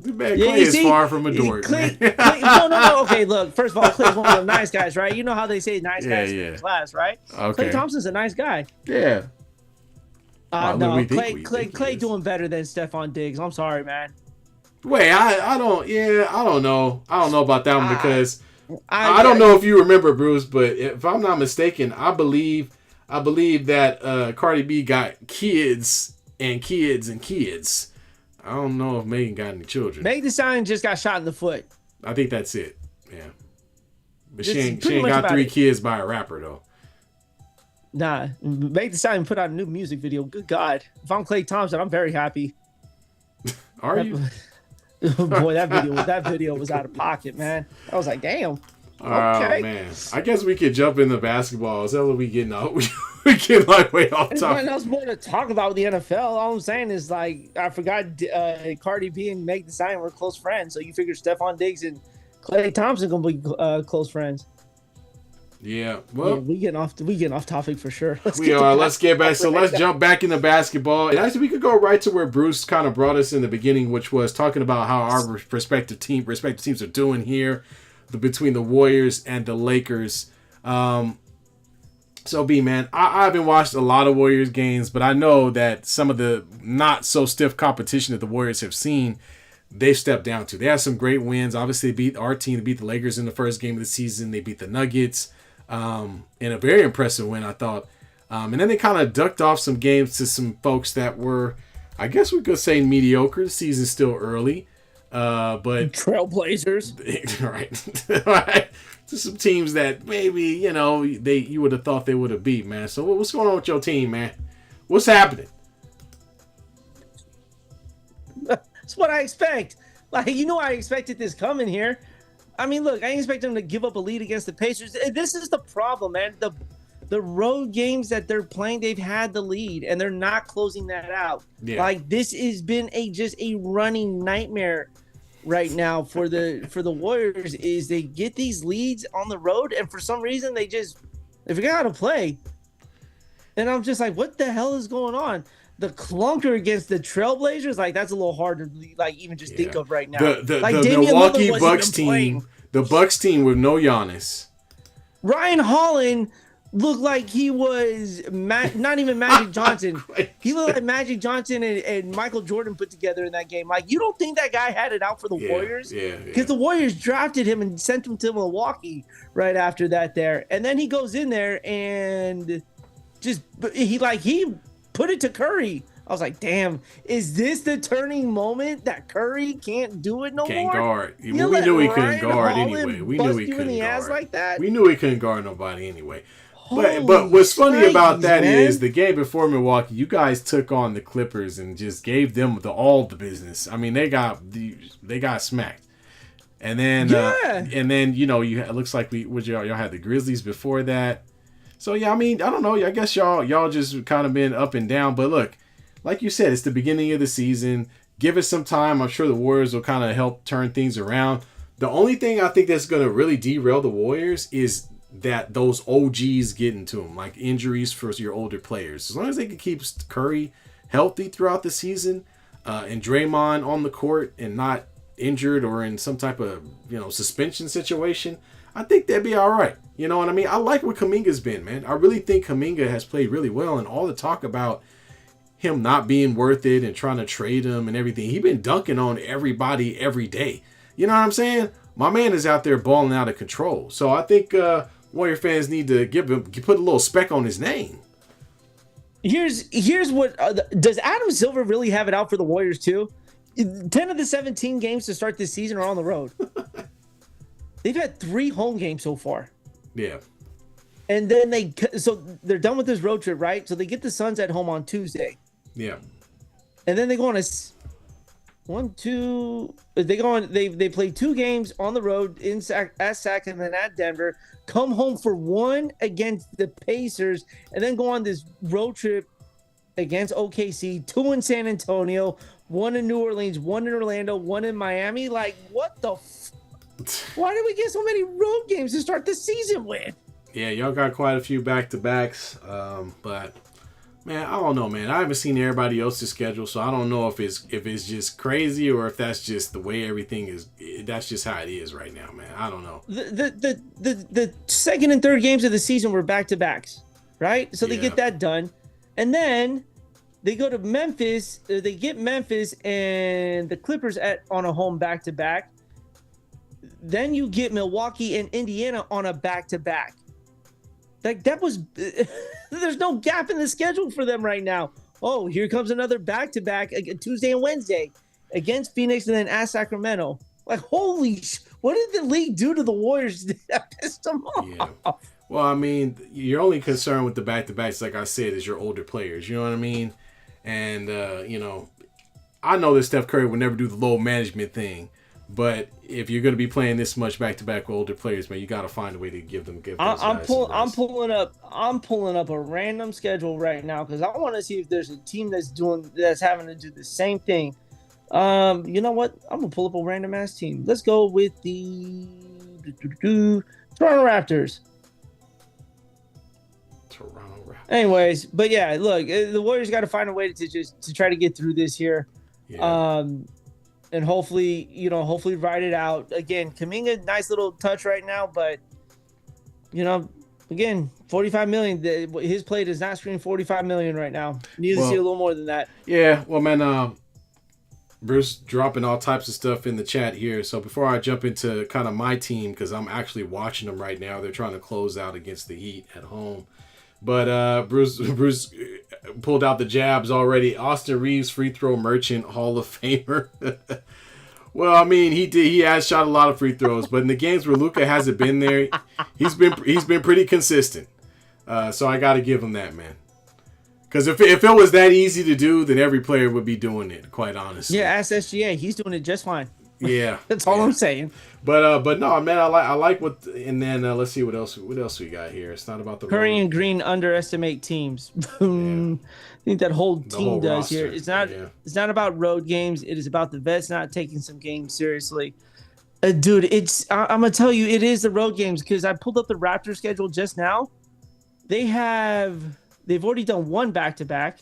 [SPEAKER 1] Man, Klay is far from a dork.
[SPEAKER 2] No. Okay, look. First of all, Klay's one of the nice guys, right? You know how they say nice guys in class, right?
[SPEAKER 1] Okay.
[SPEAKER 2] Klay Thompson's a nice guy.
[SPEAKER 1] Yeah.
[SPEAKER 2] No, Klay doing better than Stephon Diggs. I'm sorry, man.
[SPEAKER 1] Wait, I don't know. I don't know about that one because I don't know if you remember, Bruce, but if I'm not mistaken, I believe that Cardi B got kids and kids and kids. I don't know if Megan got any children.
[SPEAKER 2] Meg Thee Stallion just got shot in the foot.
[SPEAKER 1] I think that's it. Yeah. But she ain't got 3 kids by a rapper, though.
[SPEAKER 2] Nah. Meg Thee Stallion put out a new music video. Good God. If I'm Klay Thompson, I'm very happy.
[SPEAKER 1] Are you?
[SPEAKER 2] Boy, that video was out of pocket, man. I was like, damn.
[SPEAKER 1] Okay. Oh, man. I guess we could jump into basketball. Is that what we getting out? We get like way off topic.
[SPEAKER 2] There's nothing else more to talk about with the NFL. All I'm saying is, like, I forgot Cardi B and Meg Thee Stallion were close friends. So you figure Stephon Diggs and Klay Thompson going to be close friends.
[SPEAKER 1] Yeah. Well,
[SPEAKER 2] we getting off topic for sure.
[SPEAKER 1] Let's get back. So let's jump back into basketball. And actually, we could go right to where Bruce kind of brought us in the beginning, which was talking about how our respective teams are doing here between the Warriors and the Lakers. So, B, man, I haven't watched a lot of Warriors games, but I know that some of the not so stiff competition that the Warriors have seen, they've stepped down to. They had some great wins. Obviously, they beat our team. They beat the Lakers in the first game of the season. They beat the Nuggets in a very impressive win, I thought. And then they kind of ducked off some games to some folks that were, I guess we could say, mediocre. The season's still early. But
[SPEAKER 2] Trailblazers.
[SPEAKER 1] Right. To some teams that maybe, you would have thought they would have beat, man. So what's going on with your team, man? What's happening?
[SPEAKER 2] That's what I expect. Like, I expected this coming here. I mean, look, I didn't expect them to give up a lead against the Pacers. This is the problem, man. The road games that they're playing, they've had the lead, and they're not closing that out. Yeah. Like, this has been just a running nightmare right now for the Warriors. Is they get these leads on the road, and for some reason they forget how to play. And I'm just like, what the hell is going on? The clunker against the Trailblazers, like, that's a little hard to even just think of right now.
[SPEAKER 1] The Milwaukee Bucks team, the Bucks team with no Giannis.
[SPEAKER 2] Ryan Holland looked like he was not even Magic Johnson. He looked like Magic Johnson and Michael Jordan put together in that game. Like, you don't think that guy had it out for the Warriors? Yeah. Because the Warriors drafted him and sent him to Milwaukee right after that there. And then he goes in there and he put it to Curry. I was like, damn, is this the turning moment that Curry can't do it no more?
[SPEAKER 1] Can't guard. We knew he couldn't guard anyway. We knew he couldn't guard.
[SPEAKER 2] Like that?
[SPEAKER 1] We knew he couldn't guard nobody anyway. But what's funny about that is the game before Milwaukee, you guys took on the Clippers and just gave them all the business. I mean, they got smacked. And then it looks like y'all had the Grizzlies before that. So yeah, I mean, I don't know. I guess y'all just kind of been up and down. But look, like you said, it's the beginning of the season. Give it some time. I'm sure the Warriors will kind of help turn things around. The only thing I think that's going to really derail the Warriors is that those OGs get into them, like injuries for your older players. As long as they can keep Curry healthy throughout the season, and Draymond on the court and not injured or in some type of suspension situation, I think they'd be all right. You know what I mean? I like what Kuminga's been, man. I really think Kuminga has played really well, and all the talk about him not being worth it and trying to trade him and everything, he's been dunking on everybody every day. You know what I'm saying? My man is out there balling out of control. So I think Warrior fans need to put a little speck on his name.
[SPEAKER 2] Here's what does Adam Silver really have it out for the Warriors too? 10 of the 17 games to start this season are on the road. They've had 3 home games so far.
[SPEAKER 1] Yeah.
[SPEAKER 2] And then they're done with this road trip, right? So they get the Suns at home on Tuesday.
[SPEAKER 1] Yeah.
[SPEAKER 2] And then they go on they play 2 games on the road at Sac and then at Denver, come home for 1 against the Pacers, and then go on this road trip against OKC, 2 in San Antonio, 1 in New Orleans, 1 in Orlando, 1 in Miami. Like, what the why did we get so many road games to start the season with?
[SPEAKER 1] Yeah, y'all got quite a few back-to-backs, but man, I don't know, man. I haven't seen everybody else's schedule, so I don't know if it's just crazy or if that's just the way everything is. That's just how it is right now, man. I don't know.
[SPEAKER 2] The second and third games of the season were back-to-backs, right? So they get that done, and then they go to Memphis. They get Memphis and the Clippers on a home back-to-back. Then you get Milwaukee and Indiana on a back-to-back. Like, that was there's no gap in the schedule for them right now. Oh, here comes another back-to-back Tuesday and Wednesday against Phoenix and then at Sacramento. Like, holy what did the league do to the Warriors that pissed them off?
[SPEAKER 1] Yeah. Well, I mean, your only concern with the back-to-backs, like I said, is your older players. You know what I mean? And, I know that Steph Curry would never do the load management thing. But if you're going to be playing this much back-to-back with older players, man, you got to find a way to give those
[SPEAKER 2] I'm pulling up a random schedule right now because I want to see if there's a team that's having to do the same thing. You know what? I'm gonna pull up a random ass team. Let's go with the Toronto Raptors. Anyways, but yeah, look, the Warriors got to find a way to try to get through this year.
[SPEAKER 1] Yeah.
[SPEAKER 2] And hopefully ride it out. Again, Kuminga, nice little touch right now, but again, $45 million. His play does not scream $45 million right now. Need to see a little more than that.
[SPEAKER 1] Yeah, well, man, Bruce dropping all types of stuff in the chat here. So before I jump into kind of my team, because I'm actually watching them right now, they're trying to close out against the Heat at home. But Bruce pulled out the jabs already. Austin Reeves, free throw merchant, Hall of Famer. Well, I mean, he has shot a lot of free throws, but in the games where Luka hasn't been there, he's been pretty consistent. So I got to give him that, man. Because if it was that easy to do, then every player would be doing it, quite honestly.
[SPEAKER 2] Yeah, ask SGA. He's doing it just fine.
[SPEAKER 1] Yeah.
[SPEAKER 2] That's all I'm saying.
[SPEAKER 1] But no, man, I like what, and then let's see what else we got here. It's not about the
[SPEAKER 2] Curry and Green underestimate teams. I think that whole team does roster. Here. It's not about road games. It is about the vets not taking some games seriously. Dude, I'm gonna tell you, it is the road games because I pulled up the Raptors schedule just now. They've already done 1 back-to-back.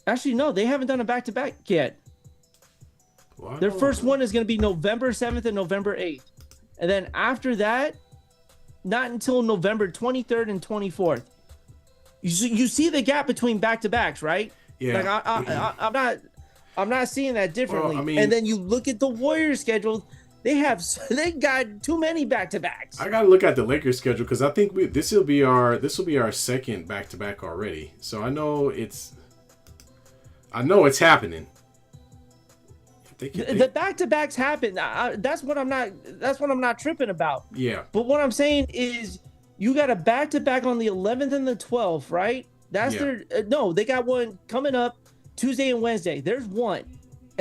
[SPEAKER 2] Actually, no, they haven't done a back-to-back yet. Their first one is going to be November 7th and November 8th. And then after that, not until November 23rd and 24th. You see the gap between back-to-backs, right?
[SPEAKER 1] Yeah.
[SPEAKER 2] Like I'm not seeing that differently.
[SPEAKER 1] Well, I mean,
[SPEAKER 2] and then you look at the Warriors schedule, they got too many back-to-backs.
[SPEAKER 1] I got to look at the Lakers schedule because I think this will be our second back-to-back already. So I know it's happening.
[SPEAKER 2] The back-to-backs happen. That's what I'm not tripping about.
[SPEAKER 1] Yeah.
[SPEAKER 2] But what I'm saying is you got a back-to-back on the 11th and the 12th, right? That's their no, they got one coming up Tuesday and Wednesday. There's one.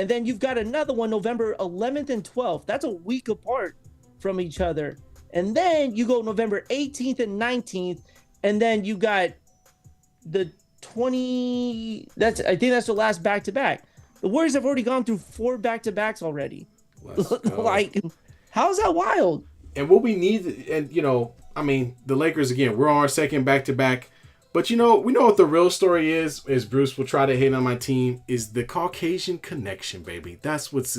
[SPEAKER 2] And then you've got another one November 11th and 12th. That's a week apart from each other. And then you go November 18th and 19th. And then you got the 20. I think that's the last back-to-back. The Warriors have already gone through 4 back-to-backs already. Like, how's that wild?
[SPEAKER 1] And what we need, and the Lakers, again, we're on our second back-to-back. But we know what the real story is Bruce will try to hate on my team, is the Caucasian connection, baby. That's what it's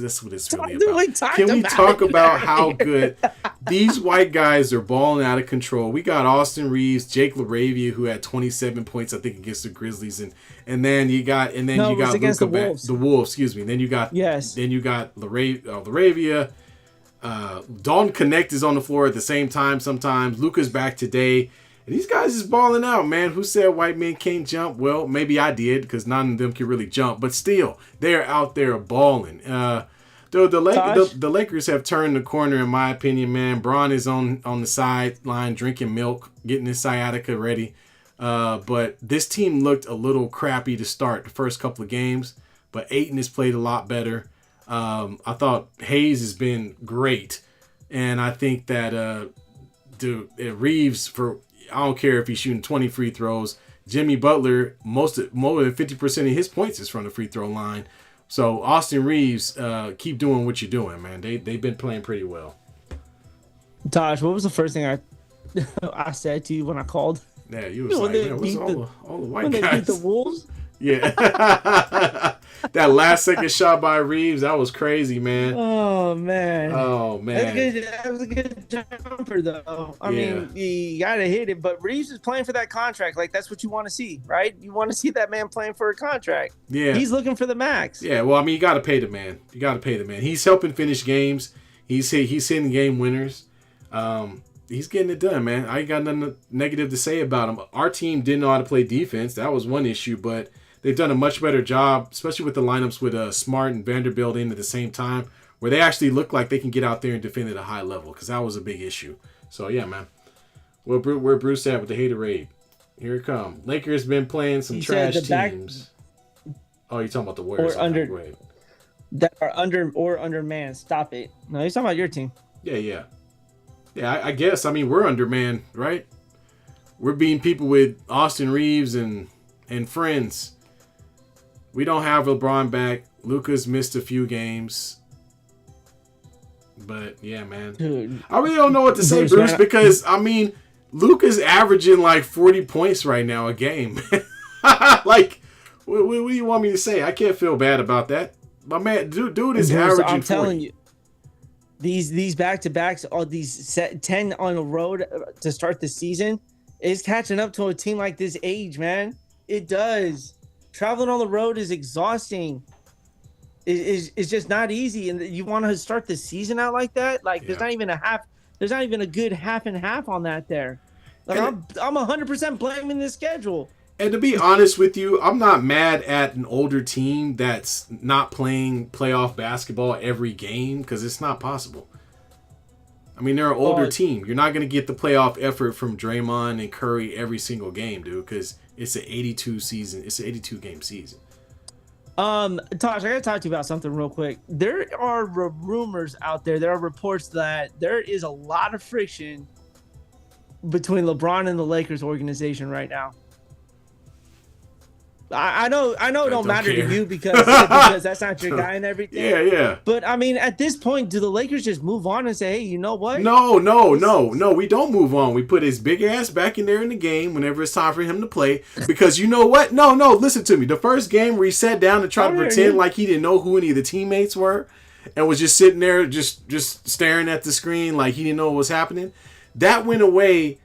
[SPEAKER 1] really about. Can we talk about how good these white guys are balling out of control? We got Austin Reeves, Jake LaRavia, who had 27 points, I think, against the Grizzlies, and then you got Luka back, the Wolves, excuse me. Then you got LaRavia. Dalton Connect is on the floor at the same time sometimes. Luka's back today. And these guys is balling out, man. Who said white men can't jump? Well, maybe I did, because none of them can really jump. But still, they're out there balling. The Lakers have turned the corner, in my opinion, man. Bron is on the sideline drinking milk, getting his sciatica ready. But this team looked a little crappy to start the first couple of games. But Ayton has played a lot better. I thought Hayes has been great. And I think that Reeves, I don't care if he's shooting 20 free throws. Jimmy Butler, more than 50% of his points is from the free throw line. So Austin Reeves, keep doing what you're doing, man. They've been playing pretty well.
[SPEAKER 2] Tosh, what was the first thing I said to you when I called?
[SPEAKER 1] Yeah, you was like, man, what's all the white guys?
[SPEAKER 2] They beat the Wolves?
[SPEAKER 1] Yeah. That last second shot by Reeves, that was crazy, man.
[SPEAKER 2] Oh, man.
[SPEAKER 1] That
[SPEAKER 2] was a good jumper, though. I mean, you got to hit it. But Reeves is playing for that contract. Like, that's what you want to see, right? You want to see that man playing for a contract.
[SPEAKER 1] Yeah.
[SPEAKER 2] He's looking for the max.
[SPEAKER 1] Yeah, well, I mean, you got to pay the man. He's helping finish games. He's hitting game winners. He's getting it done, man. I ain't got nothing negative to say about him. Our team didn't know how to play defense. That was one issue, but they've done a much better job, especially with the lineups with Smart and Vanderbilt in at the same time, where they actually look like they can get out there and defend at a high level, because that was a big issue. So, yeah, man. Where Bruce at with the haterade? Here it comes. Lakers been playing some trash teams. Oh, you're talking about the Warriors.
[SPEAKER 2] That are under man. Stop it. No, he's talking about your team.
[SPEAKER 1] Yeah. Yeah, I guess. I mean, we're undermanned, right? We're beating people with Austin Reeves and friends. We don't have LeBron back. Luka's missed a few games. But, yeah, man. Dude, I really don't know what to say, Bruce, because, I mean, Luka's averaging like 40 points right now a game. Like, what do you want me to say? I can't feel bad about that. My man, dude is averaging 40. I'm telling you.
[SPEAKER 2] These back-to-backs, all these 10 on the road to start the season, is catching up to a team like this age, man. It does. Traveling on the road is exhausting. It's just not easy, and you want to start the season out like that. Like there's not even a good half and half on that there. Like I'm 100% blaming the schedule.
[SPEAKER 1] And to be honest with you, I'm not mad at an older team that's not playing playoff basketball every game, because it's not possible. I mean, they're an older team. You're not going to get the playoff effort from Draymond and Curry every single game, dude, because it's an 82 season. It's an 82 game season.
[SPEAKER 2] Tosh, I got to talk to you about something real quick. There are rumors out there. There are reports that there is a lot of friction between LeBron and the Lakers organization right now. I know it don't matter to you because that's not your guy and everything.
[SPEAKER 1] Yeah.
[SPEAKER 2] But I mean, at this point, do the Lakers just move on and say, hey, you know what?
[SPEAKER 1] No. We don't move on. We put his big ass back in there in the game whenever it's time for him to play. Because you know what? No, listen to me. The first game where he sat down and tried to pretend like he didn't know who any of the teammates were and was just sitting there just staring at the screen like he didn't know what was happening, that went away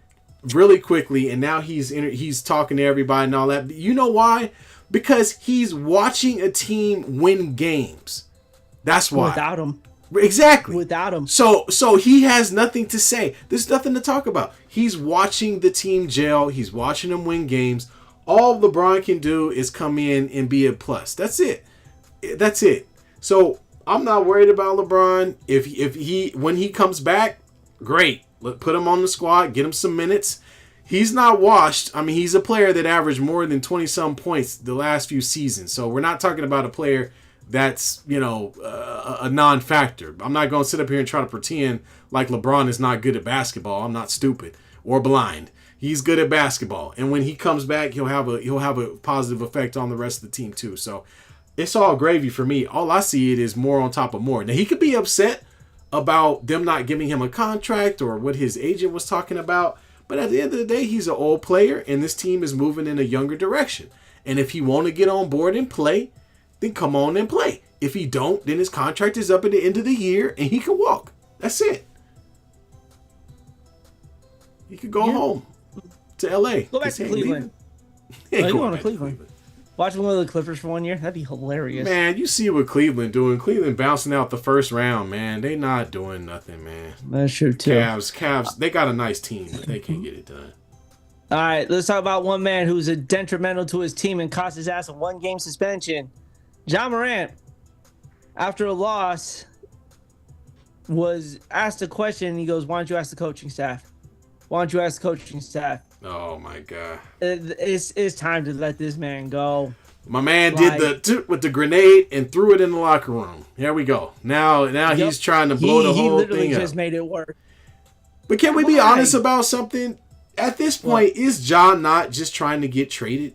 [SPEAKER 1] really quickly, and now he's talking to everybody and all that. You know why? Because he's watching a team win games. That's why.
[SPEAKER 2] Without him.
[SPEAKER 1] Exactly.
[SPEAKER 2] Without him.
[SPEAKER 1] So he has nothing to say. There's nothing to talk about. He's watching the team gel. He's watching them win games. All LeBron can do is come in and be a plus. That's it. So I'm not worried about LeBron. When he comes back, great. Put him on the squad, get him some minutes. He's not washed. I mean, he's a player that averaged more than 20-some points the last few seasons. So we're not talking about a player that's, a non-factor. I'm not going to sit up here and try to pretend like LeBron is not good at basketball. I'm not stupid or blind. He's good at basketball, and when he comes back, he'll have a positive effect on the rest of the team too. So it's all gravy for me. All I see it is more on top of more. Now he could be upset about them not giving him a contract or what his agent was talking about, but at the end of the day, he's an old player, and this team is moving in a younger direction. And if he want to get on board and play, then come on and play. If he don't, then his contract is up at the end of the year, and he can walk. That's it. He could go home to L.A.
[SPEAKER 2] Go back to Cleveland.
[SPEAKER 1] Ain't
[SPEAKER 2] going to Cleveland. Watch one of the Clippers for 1 year. That'd be hilarious.
[SPEAKER 1] Man, you see what Cleveland doing. Cleveland bouncing out the first round, man. They not doing nothing, man.
[SPEAKER 2] That's true, too.
[SPEAKER 1] Cavs, they got a nice team, but they can't get it done.
[SPEAKER 2] All right, let's talk about one man who's a detrimental to his team and cost his ass a 1-game suspension. Ja Morant, after a loss, was asked a question, and he goes, why don't you ask the coaching staff? Why don't you ask the coaching staff?
[SPEAKER 1] Oh, my God.
[SPEAKER 2] It's time to let this man go.
[SPEAKER 1] My man did with the grenade and threw it in the locker room. Here we go. Now he's trying to blow the whole thing up. He literally
[SPEAKER 2] just made it work.
[SPEAKER 1] But can we be honest about something? At this point, is Ja not just trying to get traded?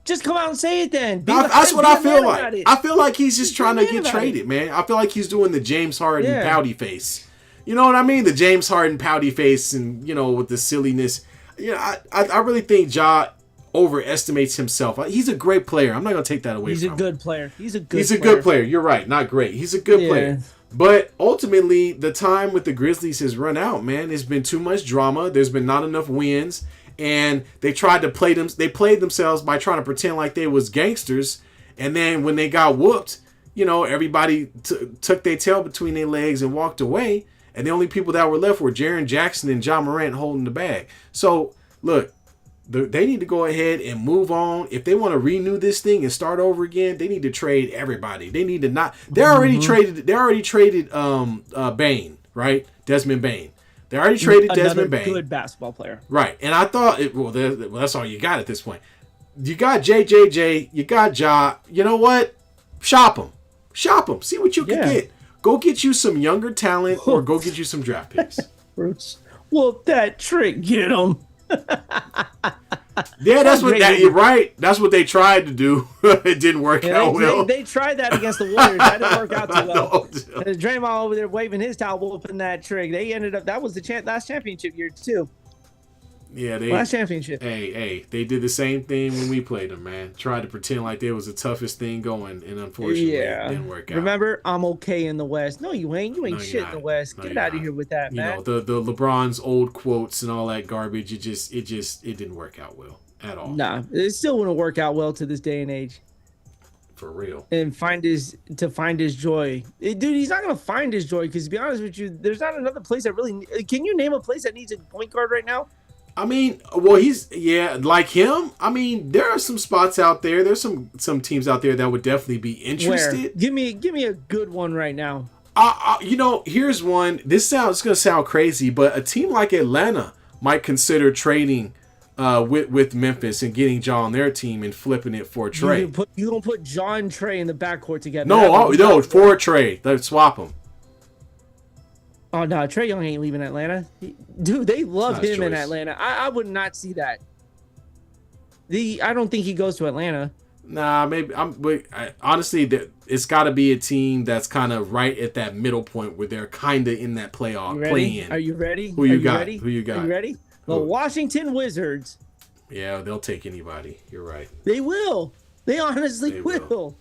[SPEAKER 2] Just come out and say it then.
[SPEAKER 1] That's what I feel like. I feel like he's just trying to get traded, man. I feel like he's doing the James Harden pouty face. You know what I mean? The James Harden pouty face and, with the silliness. I really think Ja overestimates himself. He's a great player. I'm not going to take that away from him.
[SPEAKER 2] He's a good player. He's a
[SPEAKER 1] good player. You're right. Not great. He's a good player. But ultimately, the time with the Grizzlies has run out, man. There's been too much drama. There's been not enough wins. And they tried to play them. They played themselves by trying to pretend like they was gangsters. And then when they got whooped, everybody took their tail between their legs and walked away. And the only people that were left were Jaren Jackson and Ja Morant holding the bag. So, look, they need to go ahead and move on. If they want to renew this thing and start over again, they need to trade everybody. They need to not. They already traded. They already traded Bane, right? Desmond Bane. They already traded Desmond Bane.
[SPEAKER 2] Good basketball player,
[SPEAKER 1] right? And I thought, that's all you got at this point. You got JJJ. You got Ja. You know what? Shop them. See what you can get. Go get you some younger talent, or go get you some draft picks.
[SPEAKER 2] Well, that trick, get them.
[SPEAKER 1] Yeah, you're right. That's what they tried to do. It didn't work out well.
[SPEAKER 2] They tried that against the Warriors. That didn't work out too well. And Draymond over there waving his towel, whooping that trick. They ended up. That was the last championship year too.
[SPEAKER 1] Yeah,
[SPEAKER 2] last championship.
[SPEAKER 1] Hey, they did the same thing when we played them, man. Tried to pretend like they was the toughest thing going, and unfortunately, it didn't work out.
[SPEAKER 2] Remember, I'm okay in the West. No, you ain't. You ain't shit in the West. Get out of here with that, man.
[SPEAKER 1] The LeBron's old quotes and all that garbage. It didn't work out well at all.
[SPEAKER 2] Nah, it still wouldn't work out well to this day and age.
[SPEAKER 1] For real.
[SPEAKER 2] And find his joy. Dude, he's not gonna find his joy because, to be honest with you, there's not another place that really. Can you name a place that needs a point guard right now?
[SPEAKER 1] I mean, well, like him. I mean, there are some spots out there. There's some teams out there that would definitely be interested.
[SPEAKER 2] Where? Give me a good one right now.
[SPEAKER 1] Here's one. It's gonna sound crazy, but a team like Atlanta might consider trading with Memphis and getting Ja on their team and flipping it for a trade.
[SPEAKER 2] You gonna put Ja and Trey in the backcourt together?
[SPEAKER 1] No, for a trade. Let's swap them.
[SPEAKER 2] Oh, no, Trae Young ain't leaving Atlanta. Dude, they love him in Atlanta. I would not see that. I don't think he goes to Atlanta.
[SPEAKER 1] Nah, maybe. Honestly, it's got to be a team that's kind of right at that middle point where they're kind of in that playoff play-in.
[SPEAKER 2] Are you ready?
[SPEAKER 1] Who you got?
[SPEAKER 2] Are you ready? The Washington Wizards.
[SPEAKER 1] Yeah, they'll take anybody. You're right.
[SPEAKER 2] They will. They honestly will.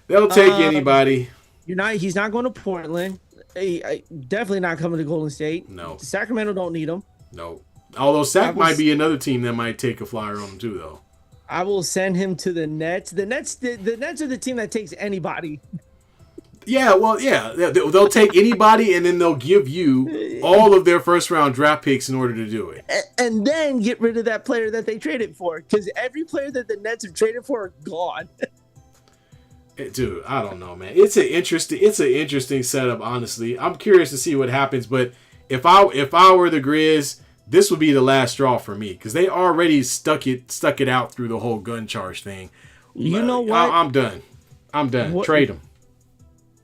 [SPEAKER 1] They'll take anybody.
[SPEAKER 2] He's not going to Portland. Definitely not coming to Golden State.
[SPEAKER 1] No.
[SPEAKER 2] Sacramento don't need him.
[SPEAKER 1] No. Although might be another team that might take a flyer on him too, though.
[SPEAKER 2] I will send him to the Nets. The Nets are the team that takes anybody.
[SPEAKER 1] Yeah, well, yeah. They'll take anybody, and then they'll give you all of their first-round draft picks in order to do it.
[SPEAKER 2] And then get rid of that player that they traded for, because every player that the Nets have traded for are gone.
[SPEAKER 1] Dude, I don't know, man. It's an interesting setup, honestly. I'm curious to see what happens, but if I were the Grizz, this would be the last straw for me because they already stuck it out through the whole gun charge thing.
[SPEAKER 2] You know what?
[SPEAKER 1] I'm done. I'm done. Trade him.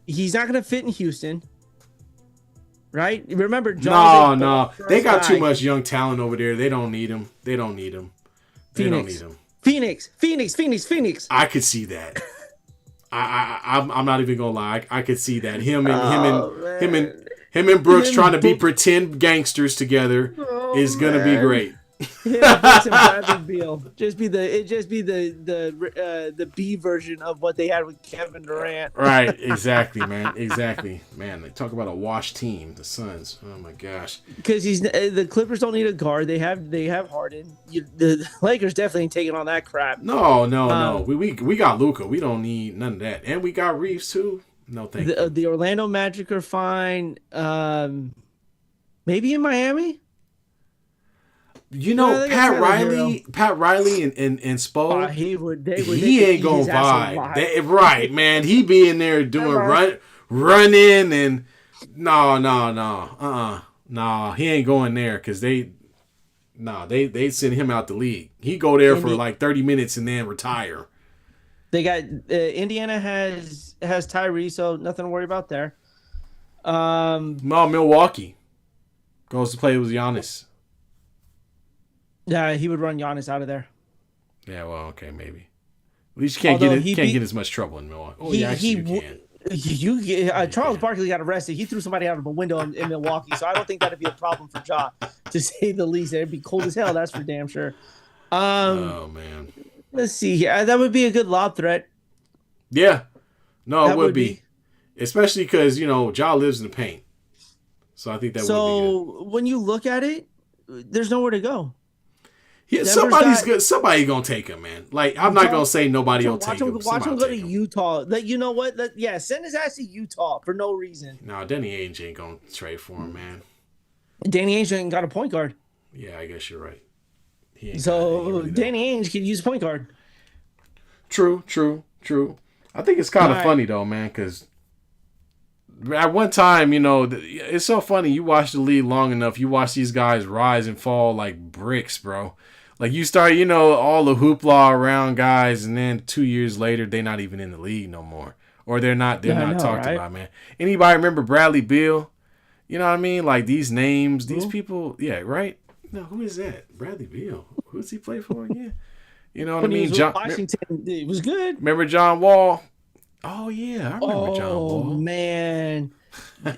[SPEAKER 2] He's not going to fit in Houston. Right? Remember, John.
[SPEAKER 1] No. They got too much young talent over there. They don't need him.
[SPEAKER 2] Phoenix.
[SPEAKER 1] I could see that. I'm not even gonna lie. I could see that him and Brooks trying to be pretend gangsters together is gonna be great.
[SPEAKER 2] Him and Brooks and Bradley Beal just be the B version of what they had with Kevin Durant.
[SPEAKER 1] Right, exactly, man. Man, they talk about a washed team, the Suns. Oh my gosh.
[SPEAKER 2] Because the Clippers don't need a guard. They have Harden. The Lakers definitely ain't taking on that crap.
[SPEAKER 1] No. We got Luka. We don't need none of that, and we got Reeves too. No, thank you.
[SPEAKER 2] The Orlando Magic are fine. Maybe in Miami.
[SPEAKER 1] You know, Pat Riley and Spo, he ain't gonna vibe. Right, man. He be in there doing running and no, he ain't going there because they send him out the league. He go there for like 30 minutes and then retire.
[SPEAKER 2] They got Indiana has Tyrese, so nothing to worry about there.
[SPEAKER 1] Milwaukee goes to play with Giannis.
[SPEAKER 2] Yeah, he would run Giannis out of there.
[SPEAKER 1] Yeah, well, okay, maybe. At least you can't get as much trouble in Milwaukee. Oh, you can.
[SPEAKER 2] Charles Barkley got arrested. He threw somebody out of a window in Milwaukee, so I don't think that'd be a problem for Ja, to say the least. It'd be cold as hell, that's for damn sure.
[SPEAKER 1] Oh man.
[SPEAKER 2] Let's see here. That would be a good lob threat.
[SPEAKER 1] Yeah. No, it would be. Especially because, Ja lives in the paint. So I think that would be good.
[SPEAKER 2] So when you look at it, there's nowhere to go.
[SPEAKER 1] Yeah, somebody's gonna take him, man. Like, I'm not gonna say nobody will take him.
[SPEAKER 2] Watch him go to Utah. You know what? Send his ass to Utah for no reason.
[SPEAKER 1] No, Danny Ainge ain't gonna trade for him, man.
[SPEAKER 2] Danny Ainge ain't got a point guard.
[SPEAKER 1] Yeah, I guess you're right.
[SPEAKER 2] Danny Ainge could use a point guard.
[SPEAKER 1] True. I think it's kind of funny though, man, because at one time, it's so funny. You watch the league long enough, you watch these guys rise and fall like bricks, bro. Like, you start, all the hoopla around guys, and then 2 years later, they're not even in the league no more. Or they're not talked about, man. Anybody remember Bradley Beal? You know what I mean? Like, these names, these people, yeah, right? No, who is that? Bradley Beal. Who does he play for again? You know what I mean?
[SPEAKER 2] Washington, it was good.
[SPEAKER 1] Remember John Wall? Oh, yeah, I remember John Wall.
[SPEAKER 2] Oh, man.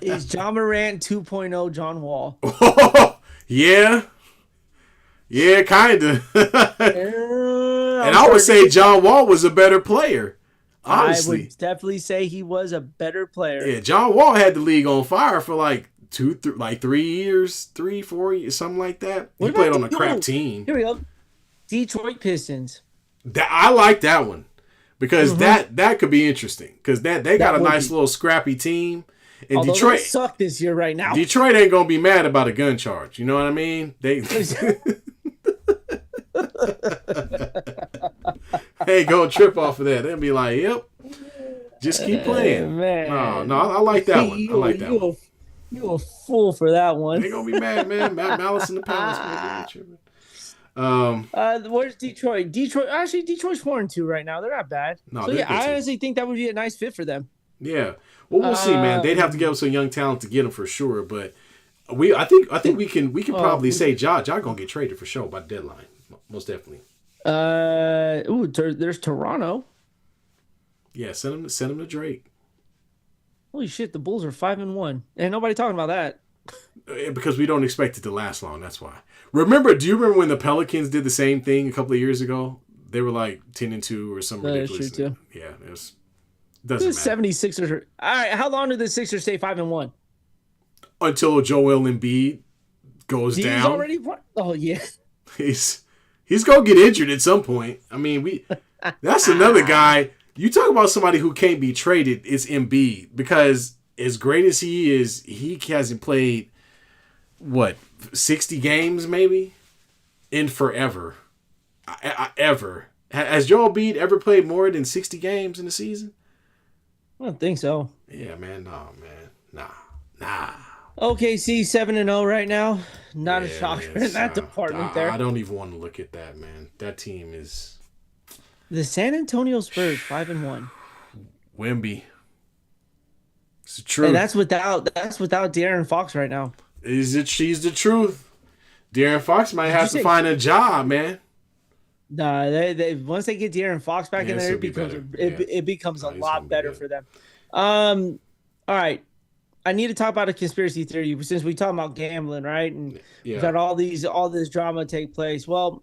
[SPEAKER 2] Is John Morant 2.0 John Wall?
[SPEAKER 1] Yeah. Yeah, kind of. And I would say John Wall was a better player. Honestly.
[SPEAKER 2] I would definitely say he was a better player.
[SPEAKER 1] Yeah, John Wall had the league on fire for like 3 years, 4 years, something like that. He played on a crap team.
[SPEAKER 2] Here we go. Detroit Pistons.
[SPEAKER 1] I like that one because that could be interesting because they got a nice little scrappy team. And
[SPEAKER 2] although
[SPEAKER 1] Detroit
[SPEAKER 2] they suck this year right now.
[SPEAKER 1] Detroit ain't gonna be mad about a gun charge. You know what I mean? They ain't gonna trip off of that. They'll be like, "Yep, just keep playing."
[SPEAKER 2] Man.
[SPEAKER 1] No, I like that one. I like that one.
[SPEAKER 2] You a fool for that one.
[SPEAKER 1] They gonna be mad, man. Malice in the Palace, man.
[SPEAKER 2] Where's Detroit? Detroit's 4-2 right now. They're not bad. No, so I honestly think that would be a nice fit for them.
[SPEAKER 1] Yeah. Well, we'll see, man. They'd have to give us some young talent to get them for sure, but I think we can probably say Ja gonna get traded for sure by the deadline, most definitely.
[SPEAKER 2] There's Toronto.
[SPEAKER 1] Yeah, send him to Drake.
[SPEAKER 2] Holy shit, the Bulls are 5-1. Ain't nobody talking about that.
[SPEAKER 1] Because we don't expect it to last long. That's why. Do you remember when the Pelicans did the same thing a couple of years ago? They were like 10-2 or something ridiculous.
[SPEAKER 2] That's true too.
[SPEAKER 1] Yeah, doesn't matter.
[SPEAKER 2] 76ers. All right, how long did the Sixers stay 5-1?
[SPEAKER 1] Until Joel Embiid goes down.
[SPEAKER 2] He's already. Oh yeah.
[SPEAKER 1] He's gonna get injured at some point. I mean, that's another guy. You talk about somebody who can't be traded. It's Embiid because as great as he is, he hasn't played 60 games maybe in forever. Ever has Joel Embiid ever played more than 60 games in a season?
[SPEAKER 2] I don't think so.
[SPEAKER 1] Yeah, man. No, man. Nah.
[SPEAKER 2] OKC 7-0 right now. Not a shocker in that department there.
[SPEAKER 1] I don't even want to look at that, man. That team is.
[SPEAKER 2] The San Antonio Spurs 5-1.
[SPEAKER 1] Wemby. It's the truth.
[SPEAKER 2] And that's without De'Aaron Fox right now.
[SPEAKER 1] She's the truth. De'Aaron Fox might have to find a job, man.
[SPEAKER 2] Nah, they once they get De'Aaron Fox back in there, it becomes a lot better for them. All right. I need to talk about a conspiracy theory since we talk about gambling, right? And we've had all this drama take place. Well,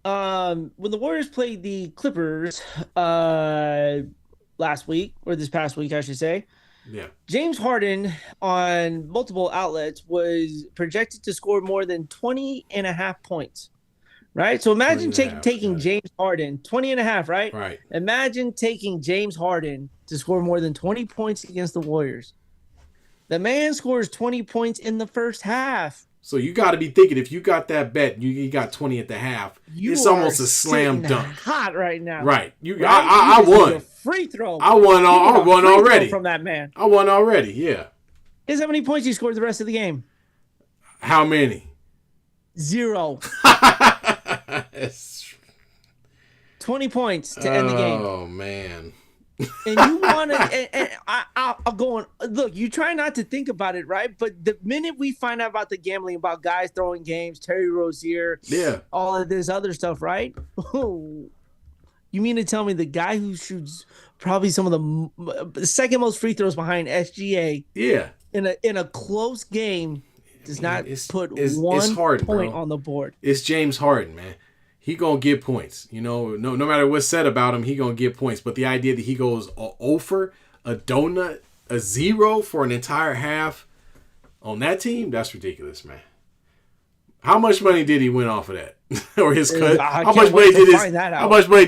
[SPEAKER 2] when the Warriors played the Clippers last week, or this past week, I should say, James Harden on multiple outlets was projected to score more than 20.5 points. Right? So imagine taking James Harden, 20.5, right?
[SPEAKER 1] Right.
[SPEAKER 2] Imagine taking James Harden to score more than 20 points against the Warriors. The man scores 20 points in the first half.
[SPEAKER 1] So you got to be thinking, if you got that bet, you got 20 at the half. It's almost a slam dunk.
[SPEAKER 2] Hot right now.
[SPEAKER 1] Right. I won.
[SPEAKER 2] Free throw.
[SPEAKER 1] I won already
[SPEAKER 2] from that man.
[SPEAKER 1] I won already. Yeah.
[SPEAKER 2] Guess how many points he scored the rest of the game?
[SPEAKER 1] How many?
[SPEAKER 2] 0. 20 points to end the game.
[SPEAKER 1] Oh man.
[SPEAKER 2] And you want to, and I'll go on. Look, you try not to think about it, right? But the minute we find out about the gambling, about guys throwing games, Terry Rozier, all of this other stuff, right? You mean to tell me the guy who shoots probably some of the second most free throws behind SGA, in a close game, does not put one point on the board? It's
[SPEAKER 1] James Harden, man. He gonna get points. No matter what's said about him, he gonna get points. But the idea that he goes over a donut, a 0 for an entire half on that team, that's ridiculous, man. How much money did he win off of that? Or his cousin? How much money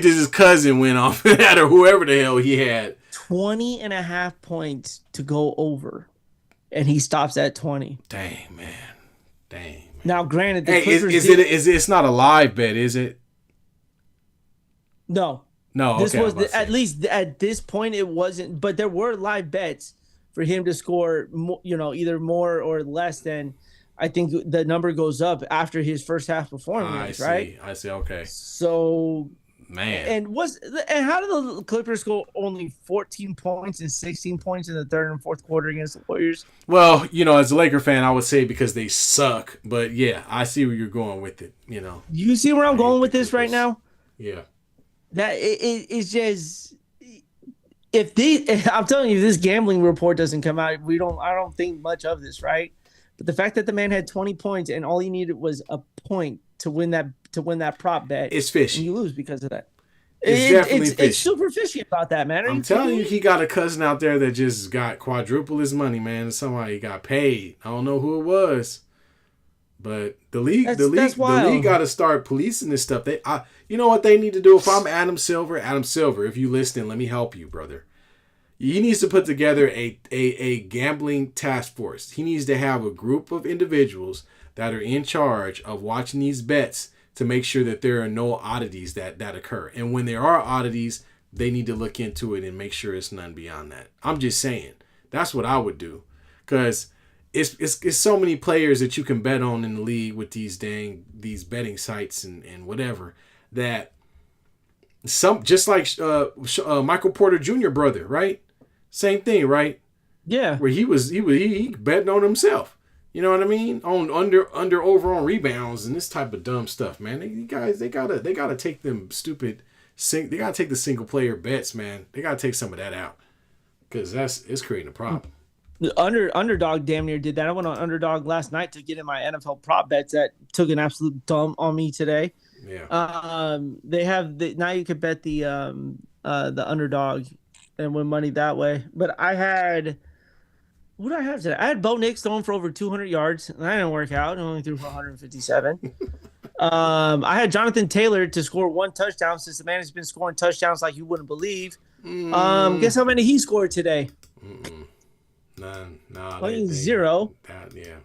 [SPEAKER 1] did his cousin win off of that, or whoever the hell he had?
[SPEAKER 2] 20.5 points to go over, and he stops at 20.
[SPEAKER 1] Dang, man.
[SPEAKER 2] Now, granted,
[SPEAKER 1] it's not a live bet, is it?
[SPEAKER 2] No. This was at least at this point it wasn't, but there were live bets for him to score, either more or less than. I think the number goes up after his first half performance, right?
[SPEAKER 1] I see. Okay.
[SPEAKER 2] So,
[SPEAKER 1] man,
[SPEAKER 2] and how did the Clippers score only 14 points and 16 points in the third and fourth quarter against the Warriors?
[SPEAKER 1] Well, as a Laker fan, I would say because they suck. But yeah, I see where you're going with it.
[SPEAKER 2] You see where I'm going with this right now?
[SPEAKER 1] Yeah.
[SPEAKER 2] That it's just I'm telling you, this gambling report doesn't come out. I don't think much of this, right? But the fact that the man had 20 points and all he needed was a point to win that prop bet,
[SPEAKER 1] it's fishy.
[SPEAKER 2] And you lose because of that.
[SPEAKER 1] It's definitely fishy.
[SPEAKER 2] It's super fishy about that, man.
[SPEAKER 1] I'm telling you, he got a cousin out there that just got quadruple his money, man. Somebody got paid. I don't know who it was, but the league got to start policing this stuff. You know what they need to do? If I'm Adam Silver, if you listen, let me help you, brother. He needs to put together a gambling task force. He needs to have a group of individuals that are in charge of watching these bets to make sure that there are no oddities that occur. And when there are oddities, they need to look into it and make sure it's none beyond that. I'm just saying. That's what I would do. Because it's so many players that you can bet on in the league with these betting sites and whatever, that just like Michael Porter Jr. brother, right? Same thing, right?
[SPEAKER 2] Yeah.
[SPEAKER 1] Where he betting on himself. You know what I mean? On under over on rebounds and this type of dumb stuff, man. They gotta take them stupid. They gotta take the single player bets, man. They gotta take some of that out, because it's creating a problem.
[SPEAKER 2] The Underdog damn near did that. I went on Underdog last night to get in my NFL prop bets that took an absolute dump on me today.
[SPEAKER 1] Yeah.
[SPEAKER 2] They have now you could bet the Underdog and win money that way. But I had, what did I have today? I had Bo Nix throwing for over 200 yards, and that didn't work out. I only threw for 157. I had Jonathan Taylor to score 1 touchdown, since the man has been scoring touchdowns like you wouldn't believe. Guess how many he scored today?
[SPEAKER 1] None.
[SPEAKER 2] No. 0.
[SPEAKER 1] Yeah.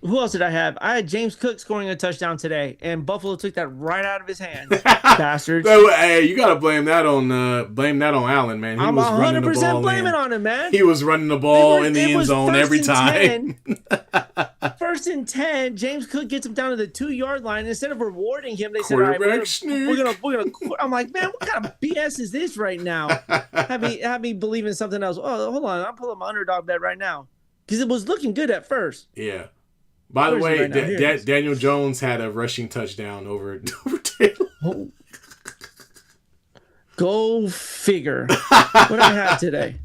[SPEAKER 2] Who else did I have? I had James Cook scoring a touchdown today, and Buffalo took that right out of his hands. Bastards.
[SPEAKER 1] Hey, you gotta blame that on Allen, man.
[SPEAKER 2] I'm 100% blaming on him, man.
[SPEAKER 1] He was running the ball in the end zone every time. 1st
[SPEAKER 2] 1st and 10. James Cook gets him down to the 2-yard line. Instead of rewarding him, they said, "All right, we're gonna." I'm like, man, what kind of BS is this right now? Have me believe in something else. Oh, hold on, I'm pulling my underdog bet right now because it was looking good at first.
[SPEAKER 1] Yeah. By the way, Daniel Jones had a rushing touchdown over Taylor.
[SPEAKER 2] Oh. Go figure. What I had today.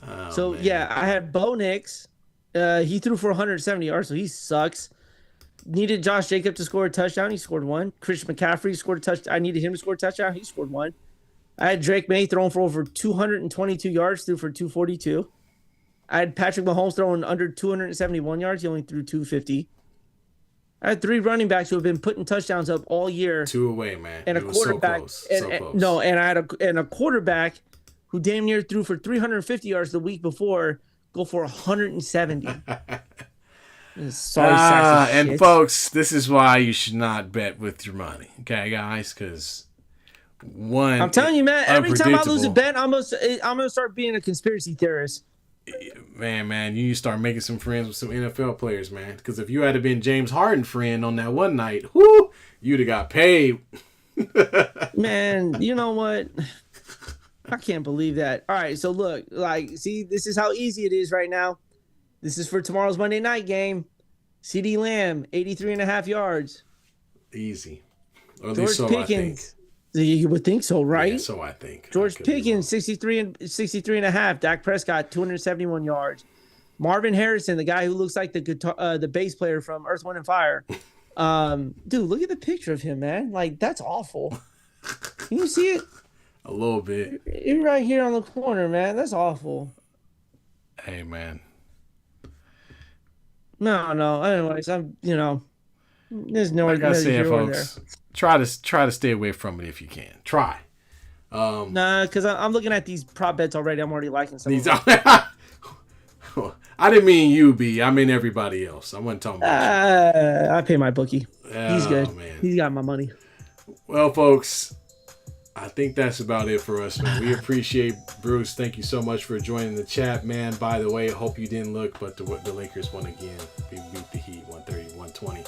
[SPEAKER 2] Oh, man. I had Bo Nix. He threw for 170 yards, so he sucks. Needed Josh Jacobs to score a touchdown. He scored one. Christian McCaffrey scored a touchdown. I needed him to score a touchdown. He scored one. I had Drake May throwing for over 222 yards, threw for 242. I had Patrick Mahomes throwing under 271 yards. He only threw 250. I had 3 running backs who have been putting touchdowns up all year.
[SPEAKER 1] 2 away, man.
[SPEAKER 2] And a quarterback. So close. And I had a quarterback who damn near threw for 350 yards the week before, go for 170. Sorry,
[SPEAKER 1] and folks, this is why you should not bet with your money, okay, guys? Because
[SPEAKER 2] I'm telling you, man, every time I lose a bet, I'm gonna start being a conspiracy theorist.
[SPEAKER 1] Man, you start making some friends with some NFL players, man. Because if you had been James Harden friend on that one night, you'd have got paid.
[SPEAKER 2] Man, you know what? I can't believe that. All right, so look, see, this is how easy it is right now. This is for tomorrow's Monday night game. CeeDee Lamb, 83.5 yards.
[SPEAKER 1] Easy. Or at
[SPEAKER 2] George
[SPEAKER 1] least so
[SPEAKER 2] Pickens. You would think so, right?
[SPEAKER 1] Yeah, so I think.
[SPEAKER 2] George Pickens, 63.5. Dak Prescott, 271 yards. Marvin Harrison, the guy who looks like the bass player from Earth, Wind, and Fire. Dude, look at the picture of him, man. Like, that's awful. Can you see it?
[SPEAKER 1] A little bit.
[SPEAKER 2] You're right here on the corner, man. That's awful.
[SPEAKER 1] Hey, man.
[SPEAKER 2] No. Anyways, there's no.
[SPEAKER 1] Like I said, folks, try to stay away from it if you can. Try.
[SPEAKER 2] Nah, because I'm looking at these prop bets already. I'm already liking some.
[SPEAKER 1] I didn't mean you, B. I mean everybody else. I wasn't talking about you.
[SPEAKER 2] I pay my bookie. He's good.
[SPEAKER 1] Man.
[SPEAKER 2] He's got my money.
[SPEAKER 1] Well, folks, I think that's about it for us, man. We appreciate Bruce. Thank you so much for joining the chat, man. By the way, I hope you didn't look, but the Lakers won again. We beat the Heat 130-120.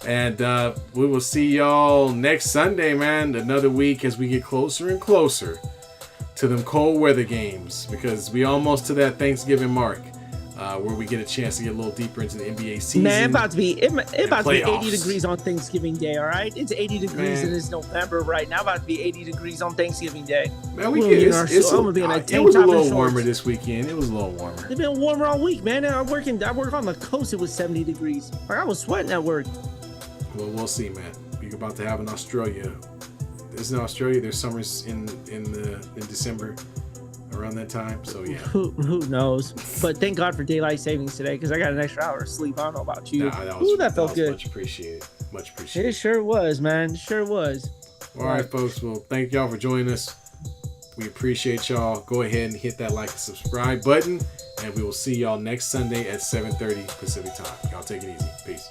[SPEAKER 1] And we will see y'all next Sunday, man. Another week as we get closer and closer to them cold weather games, because we almost to that Thanksgiving mark. Where we get a chance to get a little deeper into the NBA season.
[SPEAKER 2] Man, it's about to be 80 degrees on Thanksgiving Day, all right? It's 80 degrees and it's November right now. About to be 80 degrees on Thanksgiving Day.
[SPEAKER 1] Man, it was a little warmer this weekend. It was a little warmer.
[SPEAKER 2] It's been warmer all week, man. I work on the coast. It was 70 degrees. Like, I was sweating at work.
[SPEAKER 1] Well, we'll see, man. We're about to have in Australia. This in Australia. There's summers in December. Around that time, so yeah.
[SPEAKER 2] Who knows? But thank God for daylight savings today, because I got an extra hour of sleep. I don't know about you. That felt good.
[SPEAKER 1] Much appreciated. Much appreciated.
[SPEAKER 2] It sure was, man. It sure was.
[SPEAKER 1] All right, folks. Well, thank y'all for joining us. We appreciate y'all. Go ahead and hit that like and subscribe button, and we will see y'all next Sunday at 7:30 Pacific time. Y'all take it easy. Peace.